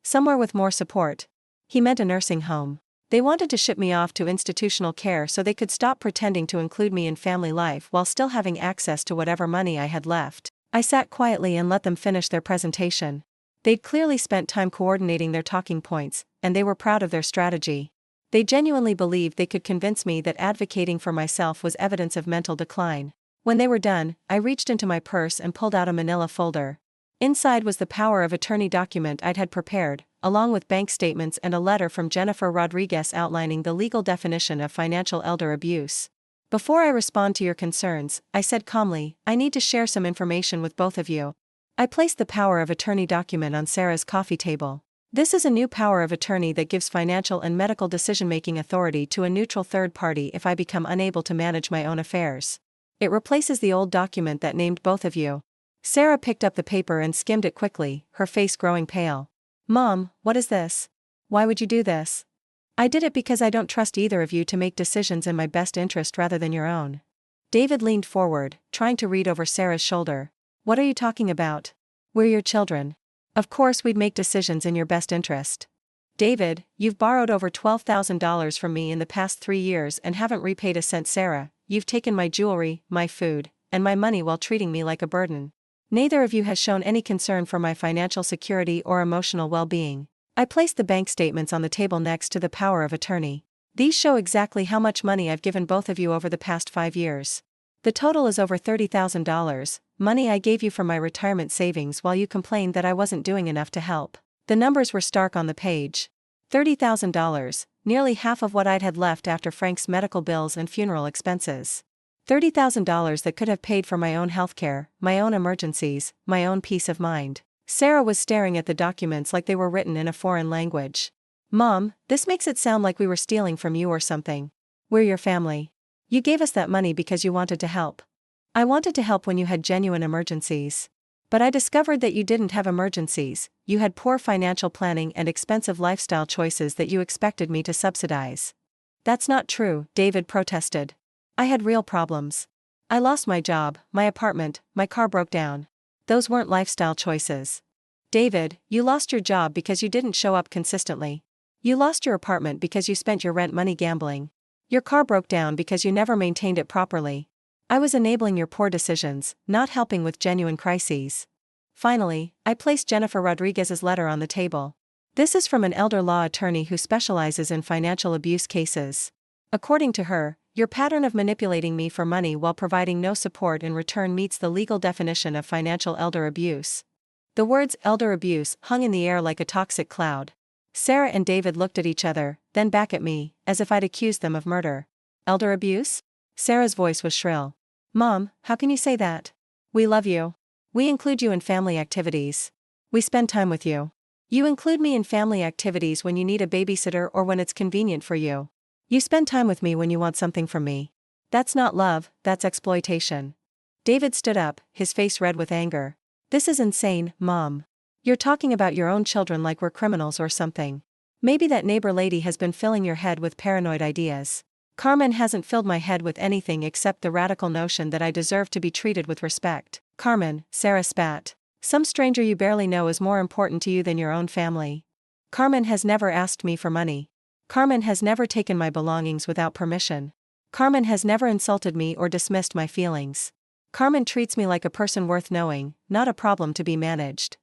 Somewhere with more support. He meant a nursing home. They wanted to ship me off to institutional care so they could stop pretending to include me in family life while still having access to whatever money I had left. I sat quietly and let them finish their presentation. They'd clearly spent time coordinating their talking points, and they were proud of their strategy. They genuinely believed they could convince me that advocating for myself was evidence of mental decline. When they were done, I reached into my purse and pulled out a manila folder. Inside was the power of attorney document I'd had prepared, along with bank statements and a letter from Jennifer Rodriguez outlining the legal definition of financial elder abuse. Before I respond to your concerns, I said calmly, I need to share some information with both of you. I placed the power of attorney document on Sarah's coffee table. This is a new power of attorney that gives financial and medical decision-making authority to a neutral third party if I become unable to manage my own affairs. It replaces the old document that named both of you. Sarah picked up the paper and skimmed it quickly, her face growing pale. Mom, what is this? Why would you do this? I did it because I don't trust either of you to make decisions in my best interest rather than your own. David leaned forward, trying to read over Sarah's shoulder. What are you talking about? We're your children. Of course we'd make decisions in your best interest. David, you've borrowed over $12,000 from me in the past 3 years and haven't repaid a cent. Sarah, you've taken my jewelry, my food, and my money while treating me like a burden. Neither of you has shown any concern for my financial security or emotional well-being. I placed the bank statements on the table next to the power of attorney. These show exactly how much money I've given both of you over the past 5 years. The total is over $30,000, money I gave you from my retirement savings while you complained that I wasn't doing enough to help. The numbers were stark on the page. $30,000, nearly half of what I'd had left after Frank's medical bills and funeral expenses. $30,000 that could have paid for my own healthcare, my own emergencies, my own peace of mind. Sarah was staring at the documents like they were written in a foreign language. Mom, this makes it sound like we were stealing from you or something. We're your family. You gave us that money because you wanted to help. I wanted to help when you had genuine emergencies. But I discovered that you didn't have emergencies, you had poor financial planning and expensive lifestyle choices that you expected me to subsidize. That's not true, David protested. I had real problems. I lost my job, my apartment, my car broke down. Those weren't lifestyle choices. David, you lost your job because you didn't show up consistently. You lost your apartment because you spent your rent money gambling. Your car broke down because you never maintained it properly. I was enabling your poor decisions, not helping with genuine crises. Finally, I placed Jennifer Rodriguez's letter on the table. This is from an elder law attorney who specializes in financial abuse cases. According to her, your pattern of manipulating me for money while providing no support in return meets the legal definition of financial elder abuse. The words elder abuse hung in the air like a toxic cloud. Sarah and David looked at each other, then back at me, as if I'd accused them of murder. Elder abuse? Sarah's voice was shrill. Mom, how can you say that? We love you. We include you in family activities. We spend time with you. You include me in family activities when you need a babysitter or when it's convenient for you. You spend time with me when you want something from me. That's not love, that's exploitation. David stood up, his face red with anger. This is insane, Mom. You're talking about your own children like we're criminals or something. Maybe that neighbor lady has been filling your head with paranoid ideas. Carmen hasn't filled my head with anything except the radical notion that I deserve to be treated with respect. Carmen, Sarah spat. Some stranger you barely know is more important to you than your own family. Carmen has never asked me for money. Carmen has never taken my belongings without permission. Carmen has never insulted me or dismissed my feelings. Carmen treats me like a person worth knowing, not a problem to be managed.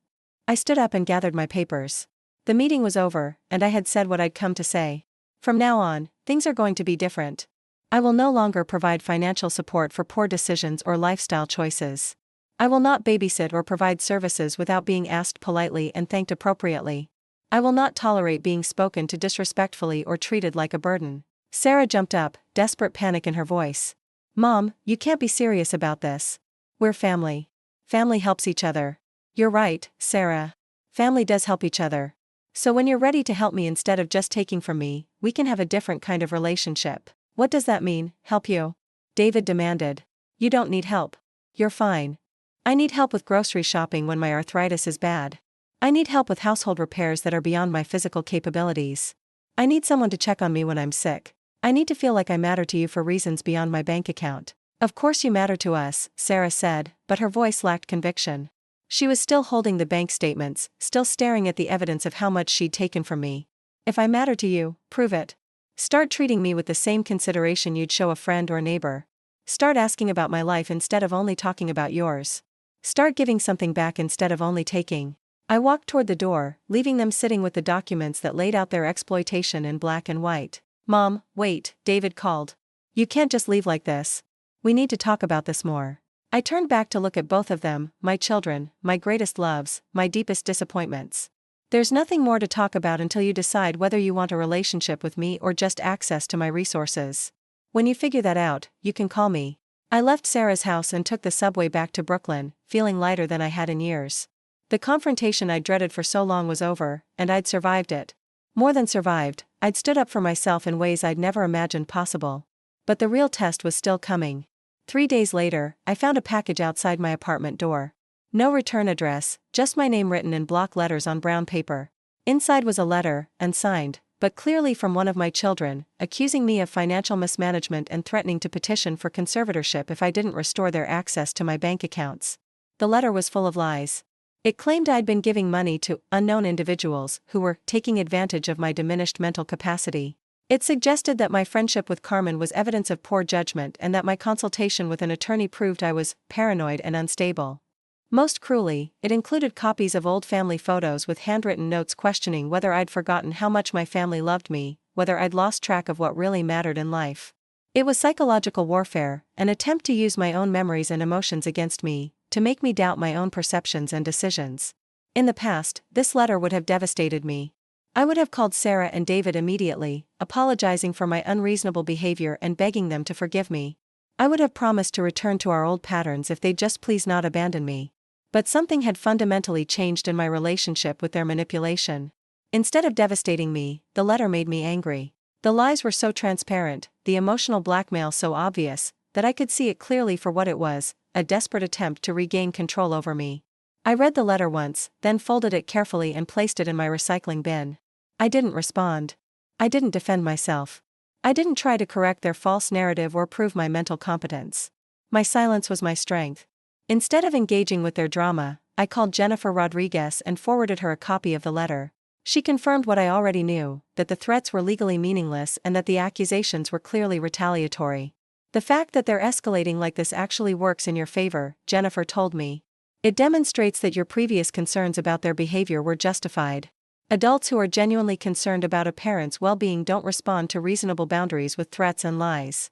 I stood up and gathered my papers. The meeting was over, and I had said what I'd come to say. From now on, things are going to be different. I will no longer provide financial support for poor decisions or lifestyle choices. I will not babysit or provide services without being asked politely and thanked appropriately. I will not tolerate being spoken to disrespectfully or treated like a burden. Sarah jumped up, desperate panic in her voice. Mom, you can't be serious about this. We're family. Family helps each other. You're right, Sarah. Family does help each other. So when you're ready to help me instead of just taking from me, we can have a different kind of relationship. What does that mean, help you? David demanded. You don't need help. You're fine. I need help with grocery shopping when my arthritis is bad. I need help with household repairs that are beyond my physical capabilities. I need someone to check on me when I'm sick. I need to feel like I matter to you for reasons beyond my bank account. Of course you matter to us, Sarah said, but her voice lacked conviction. She was still holding the bank statements, still staring at the evidence of how much she'd taken from me. If I matter to you, prove it. Start treating me with the same consideration you'd show a friend or neighbor. Start asking about my life instead of only talking about yours. Start giving something back instead of only taking. I walked toward the door, leaving them sitting with the documents that laid out their exploitation in black and white. Mom, wait, David called. You can't just leave like this. We need to talk about this more. I turned back to look at both of them, my children, my greatest loves, my deepest disappointments. There's nothing more to talk about until you decide whether you want a relationship with me or just access to my resources. When you figure that out, you can call me. I left Sarah's house and took the subway back to Brooklyn, feeling lighter than I had in years. The confrontation I dreaded for so long was over, and I'd survived it. More than survived, I'd stood up for myself in ways I'd never imagined possible. But the real test was still coming. 3 days later, I found a package outside my apartment door. No return address, just my name written in block letters on brown paper. Inside was a letter, unsigned, but clearly from one of my children, accusing me of financial mismanagement and threatening to petition for conservatorship if I didn't restore their access to my bank accounts. The letter was full of lies. It claimed I'd been giving money to unknown individuals who were taking advantage of my diminished mental capacity. It suggested that my friendship with Carmen was evidence of poor judgment and that my consultation with an attorney proved I was paranoid and unstable. Most cruelly, it included copies of old family photos with handwritten notes questioning whether I'd forgotten how much my family loved me, whether I'd lost track of what really mattered in life. It was psychological warfare, an attempt to use my own memories and emotions against me, to make me doubt my own perceptions and decisions. In the past, this letter would have devastated me. I would have called Sarah and David immediately, apologizing for my unreasonable behavior and begging them to forgive me. I would have promised to return to our old patterns if they'd just please not abandon me. But something had fundamentally changed in my relationship with their manipulation. Instead of devastating me, the letter made me angry. The lies were so transparent, the emotional blackmail so obvious, that I could see it clearly for what it was, a desperate attempt to regain control over me. I read the letter once, then folded it carefully and placed it in my recycling bin. I didn't respond. I didn't defend myself. I didn't try to correct their false narrative or prove my mental competence. My silence was my strength. Instead of engaging with their drama, I called Jennifer Rodriguez and forwarded her a copy of the letter. She confirmed what I already knew, that the threats were legally meaningless and that the accusations were clearly retaliatory. The fact that they're escalating like this actually works in your favor, Jennifer told me. It demonstrates that your previous concerns about their behavior were justified. Adults who are genuinely concerned about a parent's well-being don't respond to reasonable boundaries with threats and lies.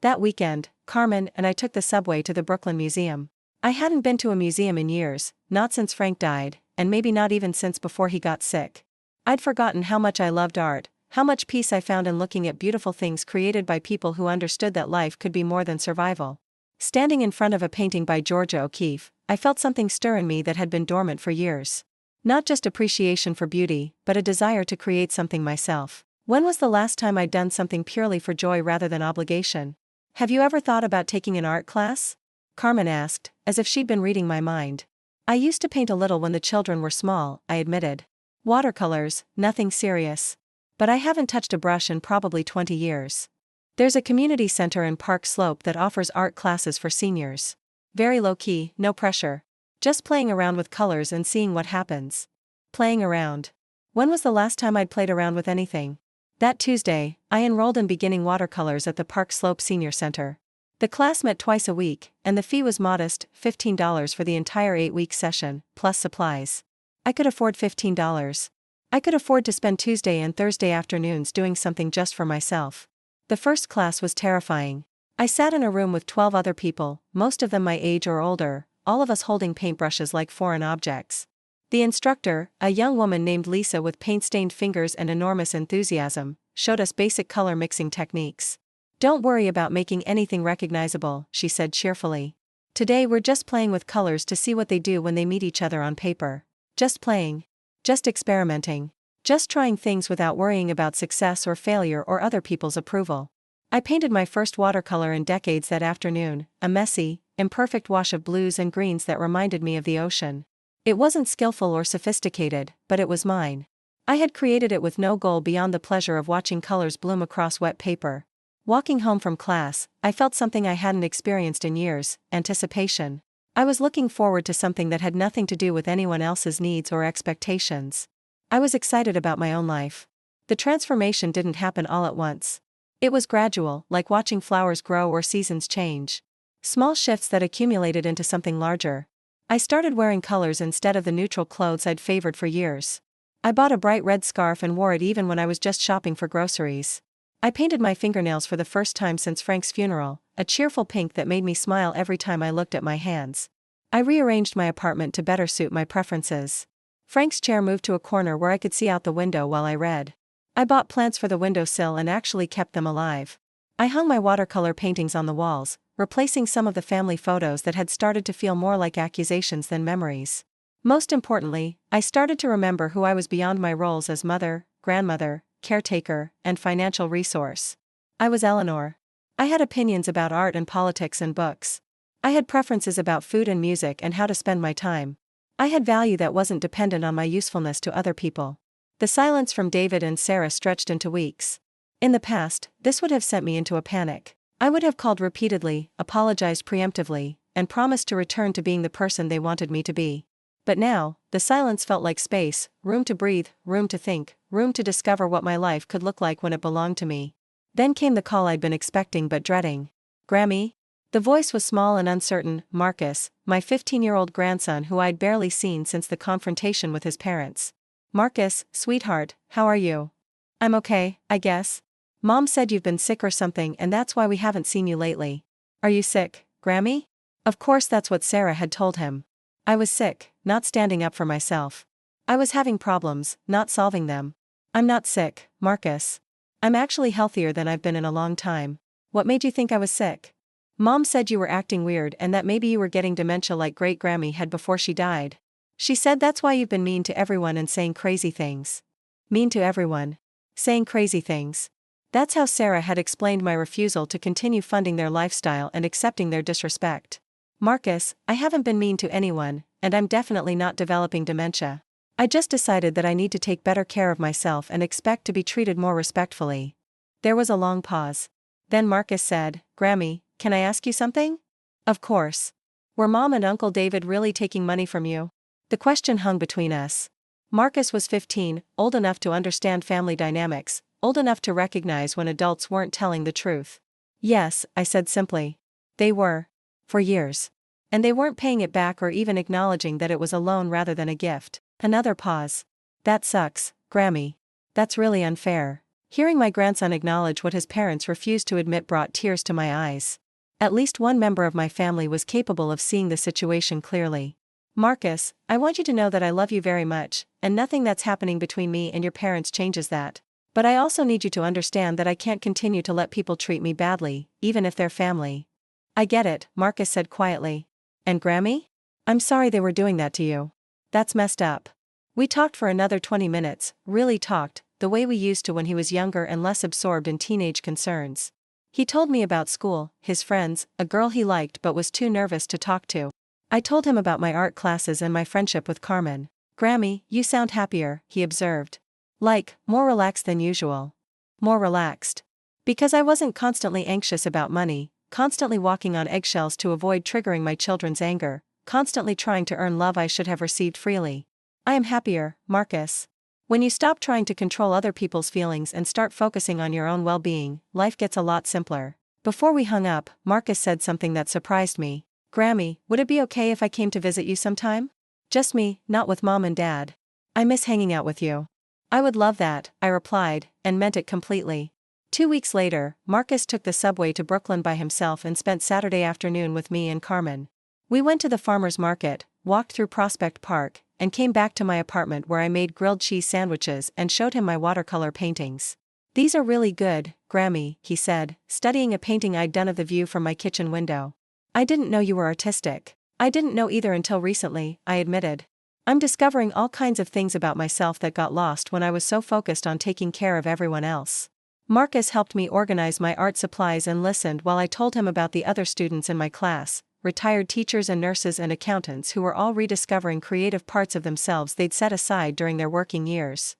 That weekend, Carmen and I took the subway to the Brooklyn Museum. I hadn't been to a museum in years, not since Frank died, and maybe not even since before he got sick. I'd forgotten how much I loved art, how much peace I found in looking at beautiful things created by people who understood that life could be more than survival. Standing in front of a painting by Georgia O'Keeffe, I felt something stir in me that had been dormant for years. Not just appreciation for beauty, but a desire to create something myself. When was the last time I'd done something purely for joy rather than obligation? Have you ever thought about taking an art class? Carmen asked, as if she'd been reading my mind. I used to paint a little when the children were small, I admitted. Watercolors, nothing serious. But I haven't touched a brush in probably 20 years. There's a community center in Park Slope that offers art classes for seniors. Very low-key, no pressure. Just playing around with colors and seeing what happens. Playing around. When was the last time I'd played around with anything? That Tuesday, I enrolled in beginning watercolors at the Park Slope Senior Center. The class met twice a week, and the fee was modest, $15 for the entire 8-week session, plus supplies. I could afford $15. I could afford to spend Tuesday and Thursday afternoons doing something just for myself. The first class was terrifying. I sat in a room with 12 other people, most of them my age or older, all of us holding paintbrushes like foreign objects. The instructor, a young woman named Lisa with paint-stained fingers and enormous enthusiasm, showed us basic color mixing techniques. Don't worry about making anything recognizable, she said cheerfully. Today we're just playing with colors to see what they do when they meet each other on paper. Just playing. Just experimenting. Just trying things without worrying about success or failure or other people's approval. I painted my first watercolor in decades that afternoon, a messy, imperfect wash of blues and greens that reminded me of the ocean. It wasn't skillful or sophisticated, but it was mine. I had created it with no goal beyond the pleasure of watching colors bloom across wet paper. Walking home from class, I felt something I hadn't experienced in years, anticipation. I was looking forward to something that had nothing to do with anyone else's needs or expectations. I was excited about my own life. The transformation didn't happen all at once. It was gradual, like watching flowers grow or seasons change. Small shifts that accumulated into something larger. I started wearing colors instead of the neutral clothes I'd favored for years. I bought a bright red scarf and wore it even when I was just shopping for groceries. I painted my fingernails for the first time since Frank's funeral, a cheerful pink that made me smile every time I looked at my hands. I rearranged my apartment to better suit my preferences. Frank's chair moved to a corner where I could see out the window while I read. I bought plants for the windowsill and actually kept them alive. I hung my watercolor paintings on the walls, replacing some of the family photos that had started to feel more like accusations than memories. Most importantly, I started to remember who I was beyond my roles as mother, grandmother, caretaker, and financial resource. I was Eleanor. I had opinions about art and politics and books. I had preferences about food and music and how to spend my time. I had value that wasn't dependent on my usefulness to other people. The silence from David and Sarah stretched into weeks. In the past, this would have sent me into a panic. I would have called repeatedly, apologized preemptively, and promised to return to being the person they wanted me to be. But now, the silence felt like space, room to breathe, room to think, room to discover what my life could look like when it belonged to me. Then came the call I'd been expecting but dreading. "Grammy?" The voice was small and uncertain. "Marcus, my 15-year-old grandson who I'd barely seen since the confrontation with his parents." "Marcus, sweetheart, how are you?" "I'm okay, I guess. Mom said you've been sick or something and that's why we haven't seen you lately." "Are you sick, Grammy?" Of course that's what Sarah had told him. I was sick, not standing up for myself. I was having problems, not solving them. "I'm not sick, Marcus. I'm actually healthier than I've been in a long time." "What made you think I was sick?" "Mom said you were acting weird and that maybe you were getting dementia like Great Grammy had before she died. She said that's why you've been mean to everyone and saying crazy things." Mean to everyone. Saying crazy things. That's how Sarah had explained my refusal to continue funding their lifestyle and accepting their disrespect. "Marcus, I haven't been mean to anyone, and I'm definitely not developing dementia. I just decided that I need to take better care of myself and expect to be treated more respectfully." There was a long pause. Then Marcus said, "Grammy, can I ask you something?" "Of course." "Were Mom and Uncle David really taking money from you?" The question hung between us. Marcus was 15, old enough to understand family dynamics, old enough to recognize when adults weren't telling the truth. "Yes," I said simply. "They were. For years. And they weren't paying it back or even acknowledging that it was a loan rather than a gift." Another pause. "That sucks, Grammy. That's really unfair." Hearing my grandson acknowledge what his parents refused to admit brought tears to my eyes. At least one member of my family was capable of seeing the situation clearly. "Marcus, I want you to know that I love you very much, and nothing that's happening between me and your parents changes that. But I also need you to understand that I can't continue to let people treat me badly, even if they're family." "I get it," Marcus said quietly. "And Grammy? I'm sorry they were doing that to you. That's messed up." We talked for another 20 minutes, really talked, the way we used to when he was younger and less absorbed in teenage concerns. He told me about school, his friends, a girl he liked but was too nervous to talk to. I told him about my art classes and my friendship with Carmen. "Grammy, you sound happier," he observed. "Like, more relaxed than usual." "More relaxed." Because I wasn't constantly anxious about money, constantly walking on eggshells to avoid triggering my children's anger, constantly trying to earn love I should have received freely. "I am happier, Marcus. When you stop trying to control other people's feelings and start focusing on your own well-being, life gets a lot simpler." Before we hung up, Marcus said something that surprised me. "Grammy, would it be okay if I came to visit you sometime? Just me, not with Mom and Dad. I miss hanging out with you." "I would love that," I replied, and meant it completely. 2 weeks later, Marcus took the subway to Brooklyn by himself and spent Saturday afternoon with me and Carmen. We went to the farmer's market, walked through Prospect Park, and came back to my apartment where I made grilled cheese sandwiches and showed him my watercolor paintings. "These are really good, Grammy," he said, studying a painting I'd done of the view from my kitchen window. "I didn't know you were artistic." "I didn't know either until recently," I admitted. "I'm discovering all kinds of things about myself that got lost when I was so focused on taking care of everyone else." Marcus helped me organize my art supplies and listened while I told him about the other students in my class, retired teachers and nurses and accountants who were all rediscovering creative parts of themselves they'd set aside during their working years.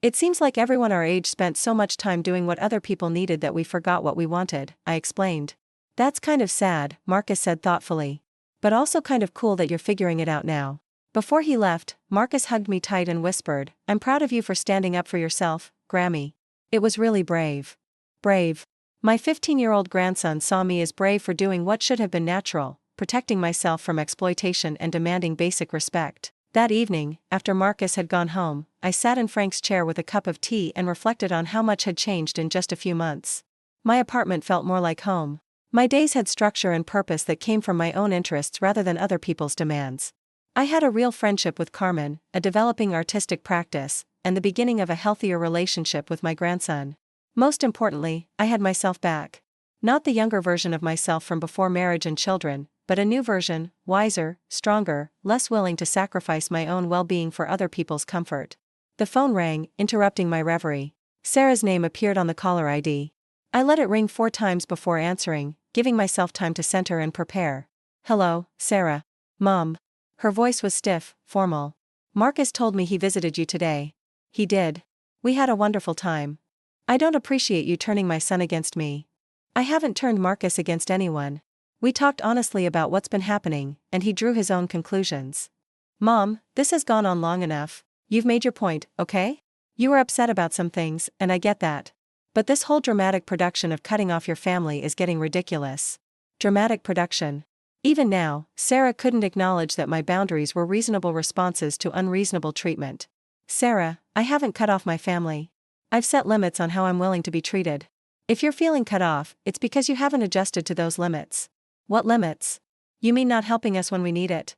"It seems like everyone our age spent so much time doing what other people needed that we forgot what we wanted," I explained. "That's kind of sad," Marcus said thoughtfully. "But also kind of cool that you're figuring it out now." Before he left, Marcus hugged me tight and whispered, "I'm proud of you for standing up for yourself, Grammy. It was really brave." Brave. My 15-year-old grandson saw me as brave for doing what should have been natural, protecting myself from exploitation and demanding basic respect. That evening, after Marcus had gone home, I sat in Frank's chair with a cup of tea and reflected on how much had changed in just a few months. My apartment felt more like home. My days had structure and purpose that came from my own interests rather than other people's demands. I had a real friendship with Carmen, a developing artistic practice, and the beginning of a healthier relationship with my grandson. Most importantly, I had myself back. Not the younger version of myself from before marriage and children, but a new version, wiser, stronger, less willing to sacrifice my own well-being for other people's comfort. The phone rang, interrupting my reverie. Sarah's name appeared on the caller ID. I let it ring 4 times before answering, giving myself time to center and prepare. "Hello, Sarah." "Mom." Her voice was stiff, formal. "Marcus told me he visited you today." "He did. We had a wonderful time." "I don't appreciate you turning my son against me." "I haven't turned Marcus against anyone. We talked honestly about what's been happening, and he drew his own conclusions." "Mom, this has gone on long enough. You've made your point, okay? You were upset about some things, and I get that. But this whole dramatic production of cutting off your family is getting ridiculous." Dramatic production. Even now, Sarah couldn't acknowledge that my boundaries were reasonable responses to unreasonable treatment. "Sarah, I haven't cut off my family. I've set limits on how I'm willing to be treated. If you're feeling cut off, it's because you haven't adjusted to those limits." "What limits?" "You mean not helping us when we need it?"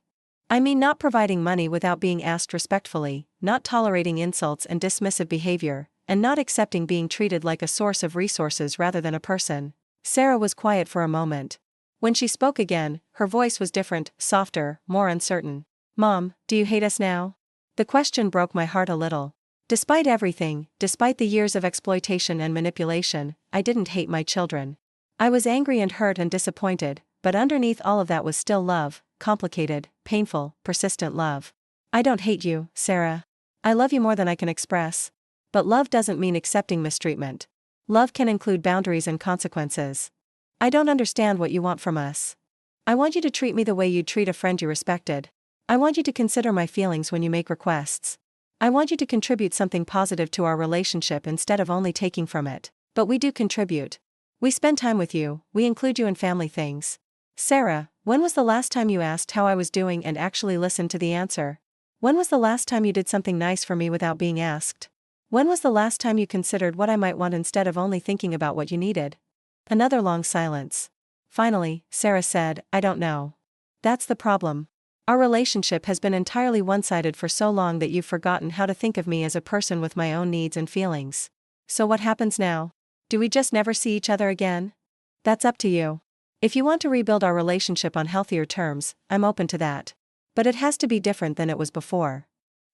"I mean not providing money without being asked respectfully, not tolerating insults and dismissive behavior, and not accepting being treated like a source of resources rather than a person." Sarah was quiet for a moment. When she spoke again, her voice was different, softer, more uncertain. "Mom, do you hate us now?" The question broke my heart a little. Despite everything, despite the years of exploitation and manipulation, I didn't hate my children. I was angry and hurt and disappointed, but underneath all of that was still love, complicated, painful, persistent love. "I don't hate you, Sarah. I love you more than I can express. But love doesn't mean accepting mistreatment. Love can include boundaries and consequences. I don't understand what you want from us. I want you to treat me the way you'd treat a friend you respected. I want you to consider my feelings when you make requests. I want you to contribute something positive to our relationship instead of only taking from it. But we do contribute. We spend time with you, we include you in family things." "Sarah, when was the last time you asked how I was doing and actually listened to the answer? When was the last time you did something nice for me without being asked? When was the last time you considered what I might want instead of only thinking about what you needed?" Another long silence. Finally, Sarah said, "I don't know. That's the problem. Our relationship has been entirely one-sided for so long that you've forgotten how to think of me as a person with my own needs and feelings. So what happens now? Do we just never see each other again? That's up to you. If you want to rebuild our relationship on healthier terms, I'm open to that. But it has to be different than it was before."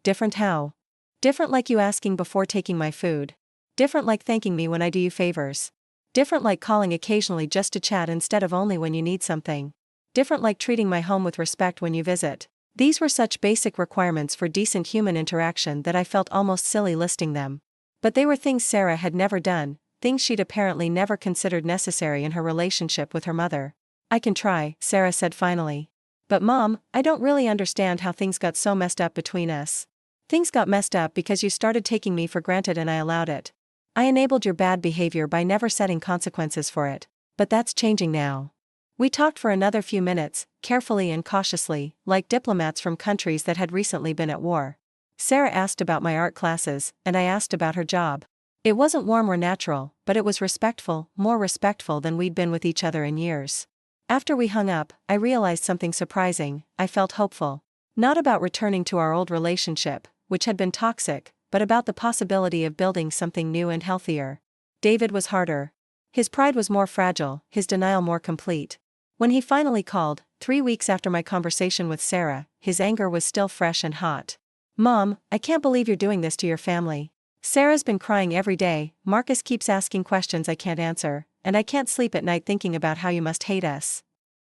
"Different how?" "Different like you asking before taking my food. Different like thanking me when I do you favors. Different like calling occasionally just to chat instead of only when you need something. Different like treating my home with respect when you visit." These were such basic requirements for decent human interaction that I felt almost silly listing them. But they were things Sarah had never done, things she'd apparently never considered necessary in her relationship with her mother. "I can try," Sarah said finally. "But Mom, I don't really understand how things got so messed up between us." "Things got messed up because you started taking me for granted and I allowed it. I enabled your bad behavior by never setting consequences for it. But that's changing now." We talked for another few minutes, carefully and cautiously, like diplomats from countries that had recently been at war. Sarah asked about my art classes, and I asked about her job. It wasn't warm or natural, but it was respectful, more respectful than we'd been with each other in years. After we hung up, I realized something surprising. I felt hopeful. Not about returning to our old relationship, which had been toxic, but about the possibility of building something new and healthier. David was harder. His pride was more fragile, his denial more complete. When he finally called, 3 weeks after my conversation with Sarah, his anger was still fresh and hot. "Mom, I can't believe you're doing this to your family. Sarah's been crying every day, Marcus keeps asking questions I can't answer, and I can't sleep at night thinking about how you must hate us."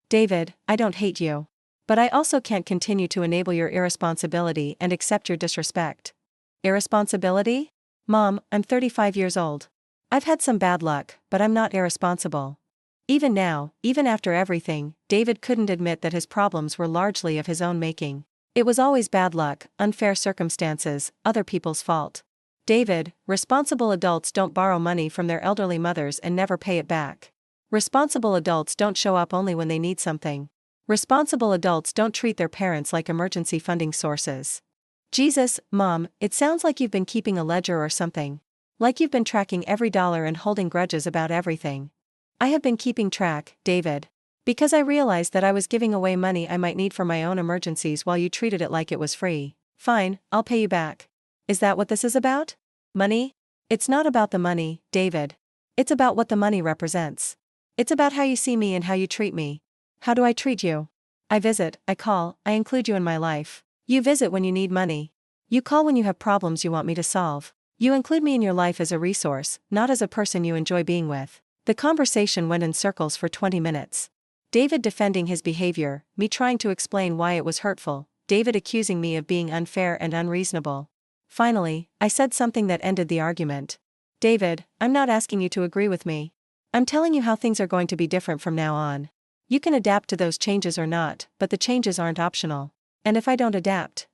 "David, I don't hate you. But I also can't continue to enable your irresponsibility and accept your disrespect." "Irresponsibility?" "Mom, I'm 35 years old. I've had some bad luck, but I'm not irresponsible." Even now, even after everything, David couldn't admit that his problems were largely of his own making. It was always bad luck, unfair circumstances, other people's fault. "David, responsible adults don't borrow money from their elderly mothers and never pay it back. Responsible adults don't show up only when they need something. Responsible adults don't treat their parents like emergency funding sources." Jesus, Mom, it sounds like you've been keeping a ledger or something. Like you've been tracking every dollar and holding grudges about everything. I have been keeping track, David. Because I realized that I was giving away money I might need for my own emergencies while you treated it like it was free. Fine, I'll pay you back. Is that what this is about? Money? It's not about the money, David. It's about what the money represents. It's about how you see me and how you treat me. How do I treat you? I visit, I call, I include you in my life. You visit when you need money. You call when you have problems you want me to solve. You include me in your life as a resource, not as a person you enjoy being with. The conversation went in circles for 20 minutes. David defending his behavior, me trying to explain why it was hurtful, David accusing me of being unfair and unreasonable. Finally, I said something that ended the argument. David, I'm not asking you to agree with me. I'm telling you how things are going to be different from now on. You can adapt to those changes or not, but the changes aren't optional. And if I don't adapt,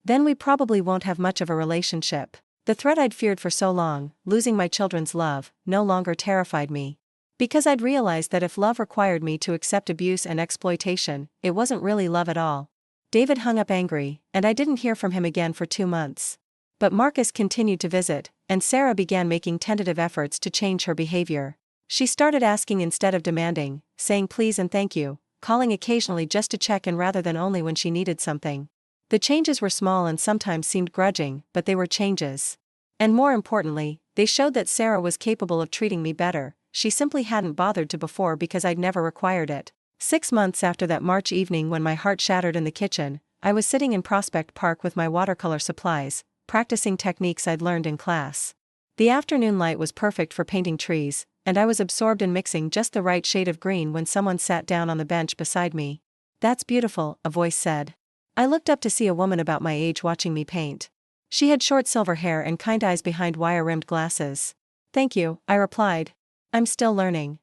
then we probably won't have much of a relationship. The threat I'd feared for so long, losing my children's love, no longer terrified me. Because I'd realized that if love required me to accept abuse and exploitation, it wasn't really love at all. David hung up angry, and I didn't hear from him again for 2 months. But Marcus continued to visit, and Sarah began making tentative efforts to change her behavior. She started asking instead of demanding, saying please and thank you, calling occasionally just to check in rather than only when she needed something. The changes were small and sometimes seemed grudging, but they were changes. And more importantly, they showed that Sarah was capable of treating me better. She simply hadn't bothered to before because I'd never required it. 6 months after that March evening when my heart shattered in the kitchen, I was sitting in Prospect Park with my watercolor supplies, practicing techniques I'd learned in class. The afternoon light was perfect for painting trees, and I was absorbed in mixing just the right shade of green when someone sat down on the bench beside me. That's beautiful, a voice said. I looked up to see a woman about my age watching me paint. She had short silver hair and kind eyes behind wire-rimmed glasses. Thank you, I replied. I'm still learning.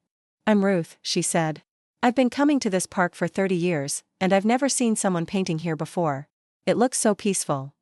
I'm Ruth, she said. I've been coming to this park for 30 years, and I've never seen someone painting here before. It looks so peaceful.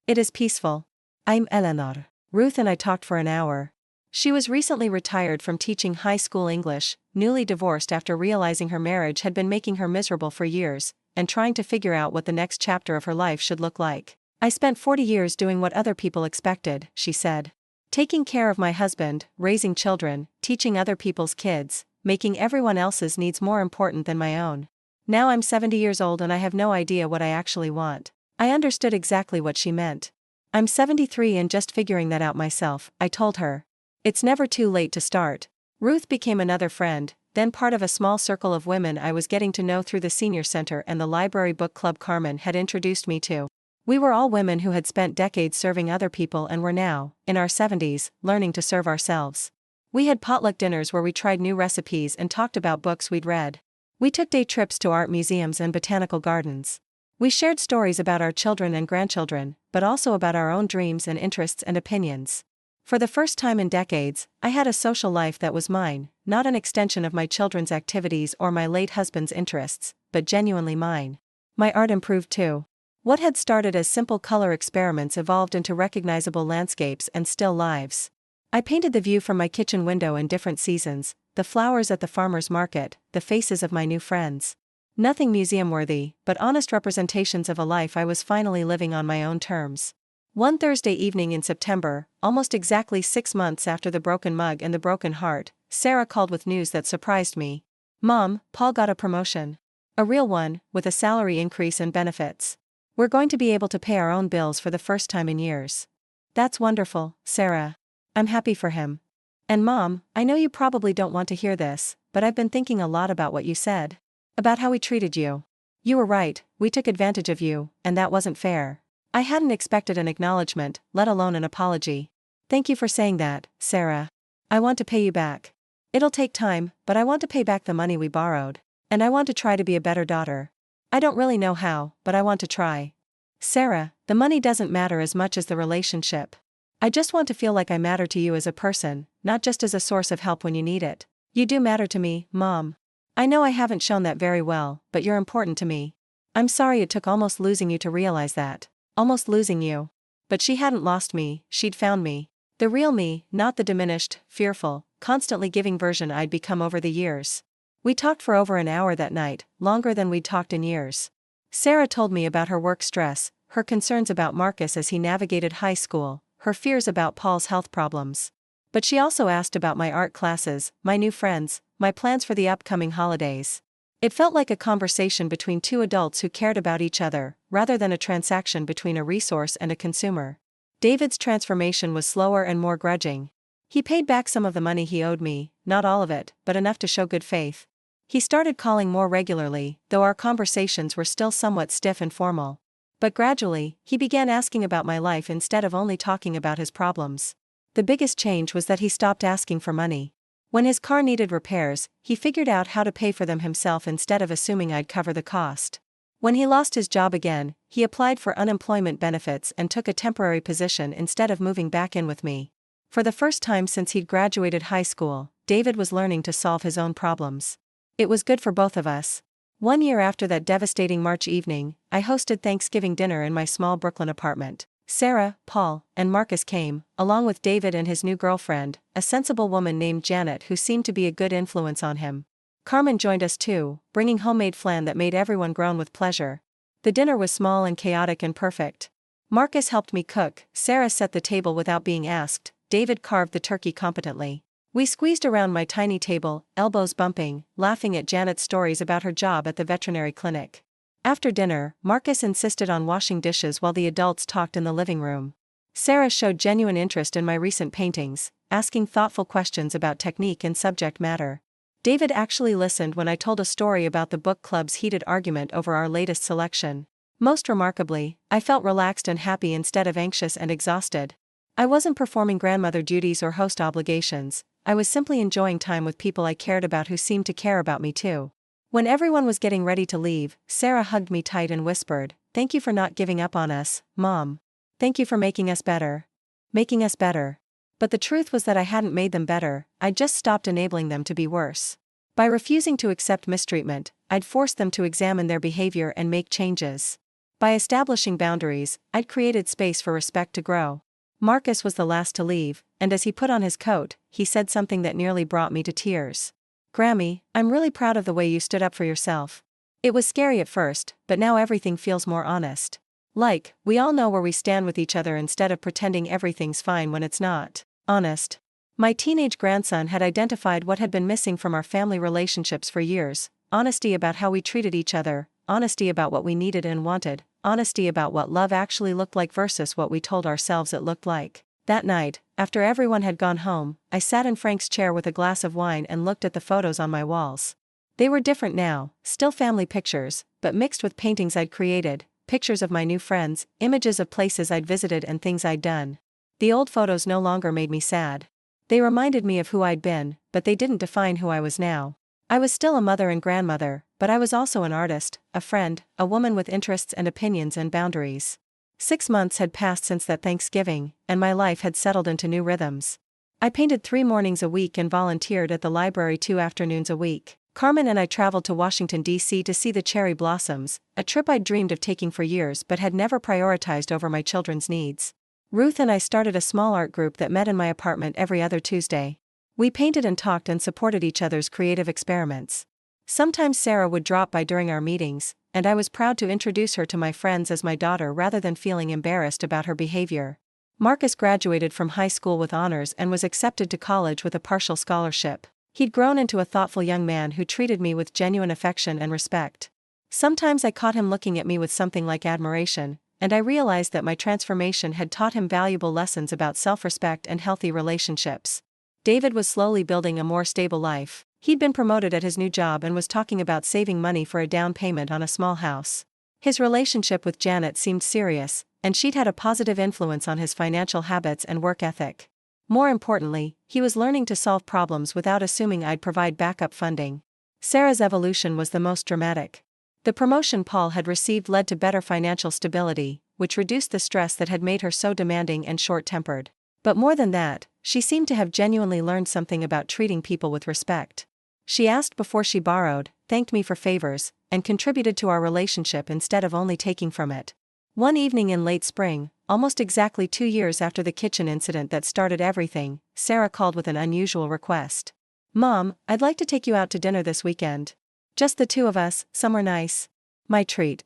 It is peaceful. I'm Eleanor. Ruth and I talked for an hour. She was recently retired from teaching high school English, newly divorced after realizing her marriage had been making her miserable for years, and trying to figure out what the next chapter of her life should look like. I spent 40 years doing what other people expected, she said. Taking care of my husband, raising children, teaching other people's kids, making everyone else's needs more important than my own. Now I'm 70 years old and I have no idea what I actually want. I understood exactly what she meant. I'm 73 and just figuring that out myself, I told her. It's never too late to start. Ruth became another friend, then part of a small circle of women I was getting to know through the senior center and the library book club Carmen had introduced me to. We were all women who had spent decades serving other people and were now, in our 70s, learning to serve ourselves. We had potluck dinners where we tried new recipes and talked about books we'd read. We took day trips to art museums and botanical gardens. We shared stories about our children and grandchildren, but also about our own dreams and interests and opinions. For the first time in decades, I had a social life that was mine, not an extension of my children's activities or my late husband's interests, but genuinely mine. My art improved too. What had started as simple color experiments evolved into recognizable landscapes and still lives. I painted the view from my kitchen window in different seasons, the flowers at the farmer's market, the faces of my new friends. Nothing museum-worthy, but honest representations of a life I was finally living on my own terms. One Thursday evening in September, almost exactly 6 months after the broken mug and the broken heart, Sarah called with news that surprised me. Mom, Paul got a promotion. A real one, with a salary increase and benefits. We're going to be able to pay our own bills for the first time in years. That's wonderful, Sarah. I'm happy for him. And Mom, I know you probably don't want to hear this, but I've been thinking a lot about what you said. About how we treated you. You were right, we took advantage of you, and that wasn't fair. I hadn't expected an acknowledgement, let alone an apology. Thank you for saying that, Sarah. I want to pay you back. It'll take time, but I want to pay back the money we borrowed. And I want to try to be a better daughter. I don't really know how, but I want to try. Sarah, the money doesn't matter as much as the relationship. I just want to feel like I matter to you as a person, not just as a source of help when you need it. You do matter to me, Mom. I know I haven't shown that very well, but you're important to me. I'm sorry it took almost losing you to realize that. Almost losing you. But she hadn't lost me, she'd found me. The real me, not the diminished, fearful, constantly giving version I'd become over the years. We talked for over an hour that night, longer than we'd talked in years. Sarah told me about her work stress, her concerns about Marcus as he navigated high school, her fears about Paul's health problems. But she also asked about my art classes, my new friends, my plans for the upcoming holidays. It felt like a conversation between two adults who cared about each other, rather than a transaction between a resource and a consumer. David's transformation was slower and more grudging. He paid back some of the money he owed me, not all of it, but enough to show good faith. He started calling more regularly, though our conversations were still somewhat stiff and formal. But gradually, he began asking about my life instead of only talking about his problems. The biggest change was that he stopped asking for money. When his car needed repairs, he figured out how to pay for them himself instead of assuming I'd cover the cost. When he lost his job again, he applied for unemployment benefits and took a temporary position instead of moving back in with me. For the first time since he'd graduated high school, David was learning to solve his own problems. It was good for both of us. 1 year after that devastating March evening, I hosted Thanksgiving dinner in my small Brooklyn apartment. Sarah, Paul, and Marcus came, along with David and his new girlfriend, a sensible woman named Janet who seemed to be a good influence on him. Carmen joined us too, bringing homemade flan that made everyone groan with pleasure. The dinner was small and chaotic and perfect. Marcus helped me cook, Sarah set the table without being asked, David carved the turkey competently. We squeezed around my tiny table, elbows bumping, laughing at Janet's stories about her job at the veterinary clinic. After dinner, Marcus insisted on washing dishes while the adults talked in the living room. Sarah showed genuine interest in my recent paintings, asking thoughtful questions about technique and subject matter. David actually listened when I told a story about the book club's heated argument over our latest selection. Most remarkably, I felt relaxed and happy instead of anxious and exhausted. I wasn't performing grandmother duties or host obligations, I was simply enjoying time with people I cared about who seemed to care about me too. When everyone was getting ready to leave, Sarah hugged me tight and whispered, "Thank you for not giving up on us, Mom. Thank you for making us better." Making us better. But the truth was that I hadn't made them better, I'd just stopped enabling them to be worse. By refusing to accept mistreatment, I'd forced them to examine their behavior and make changes. By establishing boundaries, I'd created space for respect to grow. Marcus was the last to leave, and as he put on his coat, he said something that nearly brought me to tears. "Grammy, I'm really proud of the way you stood up for yourself. It was scary at first, but now everything feels more honest. Like, we all know where we stand with each other instead of pretending everything's fine when it's not." Honest. My teenage grandson had identified what had been missing from our family relationships for years: honesty about how we treated each other, honesty about what we needed and wanted, honesty about what love actually looked like versus what we told ourselves it looked like. That night, after everyone had gone home, I sat in Frank's chair with a glass of wine and looked at the photos on my walls. They were different now, still family pictures, but mixed with paintings I'd created, pictures of my new friends, images of places I'd visited and things I'd done. The old photos no longer made me sad. They reminded me of who I'd been, but they didn't define who I was now. I was still a mother and grandmother, but I was also an artist, a friend, a woman with interests and opinions and boundaries. 6 months had passed since that Thanksgiving, and my life had settled into new rhythms. I painted 3 mornings a week and volunteered at the library 2 afternoons a week. Carmen and I traveled to Washington, D.C. to see the cherry blossoms, a trip I'd dreamed of taking for years but had never prioritized over my children's needs. Ruth and I started a small art group that met in my apartment every other Tuesday. We painted and talked and supported each other's creative experiments. Sometimes Sarah would drop by during our meetings, and I was proud to introduce her to my friends as my daughter rather than feeling embarrassed about her behavior. Marcus graduated from high school with honors and was accepted to college with a partial scholarship. He'd grown into a thoughtful young man who treated me with genuine affection and respect. Sometimes I caught him looking at me with something like admiration, and I realized that my transformation had taught him valuable lessons about self-respect and healthy relationships. David was slowly building a more stable life. He'd been promoted at his new job and was talking about saving money for a down payment on a small house. His relationship with Janet seemed serious, and she'd had a positive influence on his financial habits and work ethic. More importantly, he was learning to solve problems without assuming I'd provide backup funding. Sarah's evolution was the most dramatic. The promotion Paul had received led to better financial stability, which reduced the stress that had made her so demanding and short-tempered. But more than that, she seemed to have genuinely learned something about treating people with respect. She asked before she borrowed, thanked me for favors, and contributed to our relationship instead of only taking from it. One evening in late spring, almost exactly 2 years after the kitchen incident that started everything, Sarah called with an unusual request. "Mom, I'd like to take you out to dinner this weekend. Just the 2 of us, somewhere nice." My treat.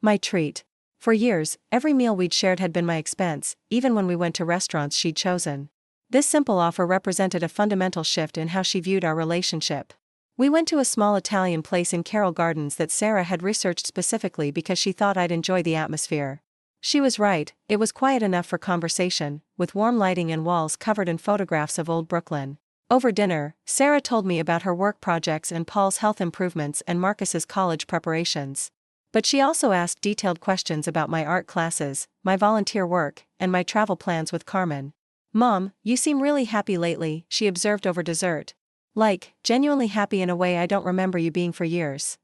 My treat. For years, every meal we'd shared had been my expense, even when we went to restaurants she'd chosen. This simple offer represented a fundamental shift in how she viewed our relationship. We went to a small Italian place in Carroll Gardens that Sarah had researched specifically because she thought I'd enjoy the atmosphere. She was right, it was quiet enough for conversation, with warm lighting and walls covered in photographs of old Brooklyn. Over dinner, Sarah told me about her work projects and Paul's health improvements and Marcus's college preparations. But she also asked detailed questions about my art classes, my volunteer work, and my travel plans with Carmen. "Mom, you seem really happy lately," she observed over dessert. "Like, genuinely happy in a way I don't remember you being for years."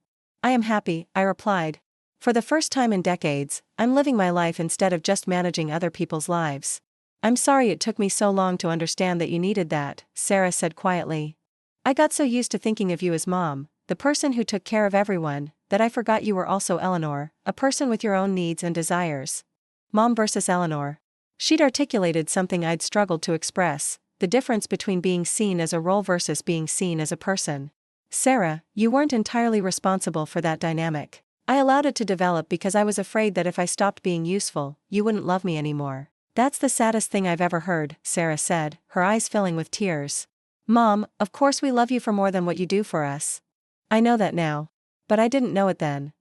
"I am happy," I replied. "For the first time in decades, I'm living my life instead of just managing other people's lives." "I'm sorry it took me so long to understand that you needed that," Sarah said quietly. "I got so used to thinking of you as Mom, the person who took care of everyone, that I forgot you were also Eleanor, a person with your own needs and desires." Mom versus Eleanor. She'd articulated something I'd struggled to express: the difference between being seen as a role versus being seen as a person. "Sarah, you weren't entirely responsible for that dynamic. I allowed it to develop because I was afraid that if I stopped being useful, you wouldn't love me anymore." "That's the saddest thing I've ever heard," Sarah said, her eyes filling with tears. "Mom, of course we love you for more than what you do for us. I know that now. But I didn't know it then."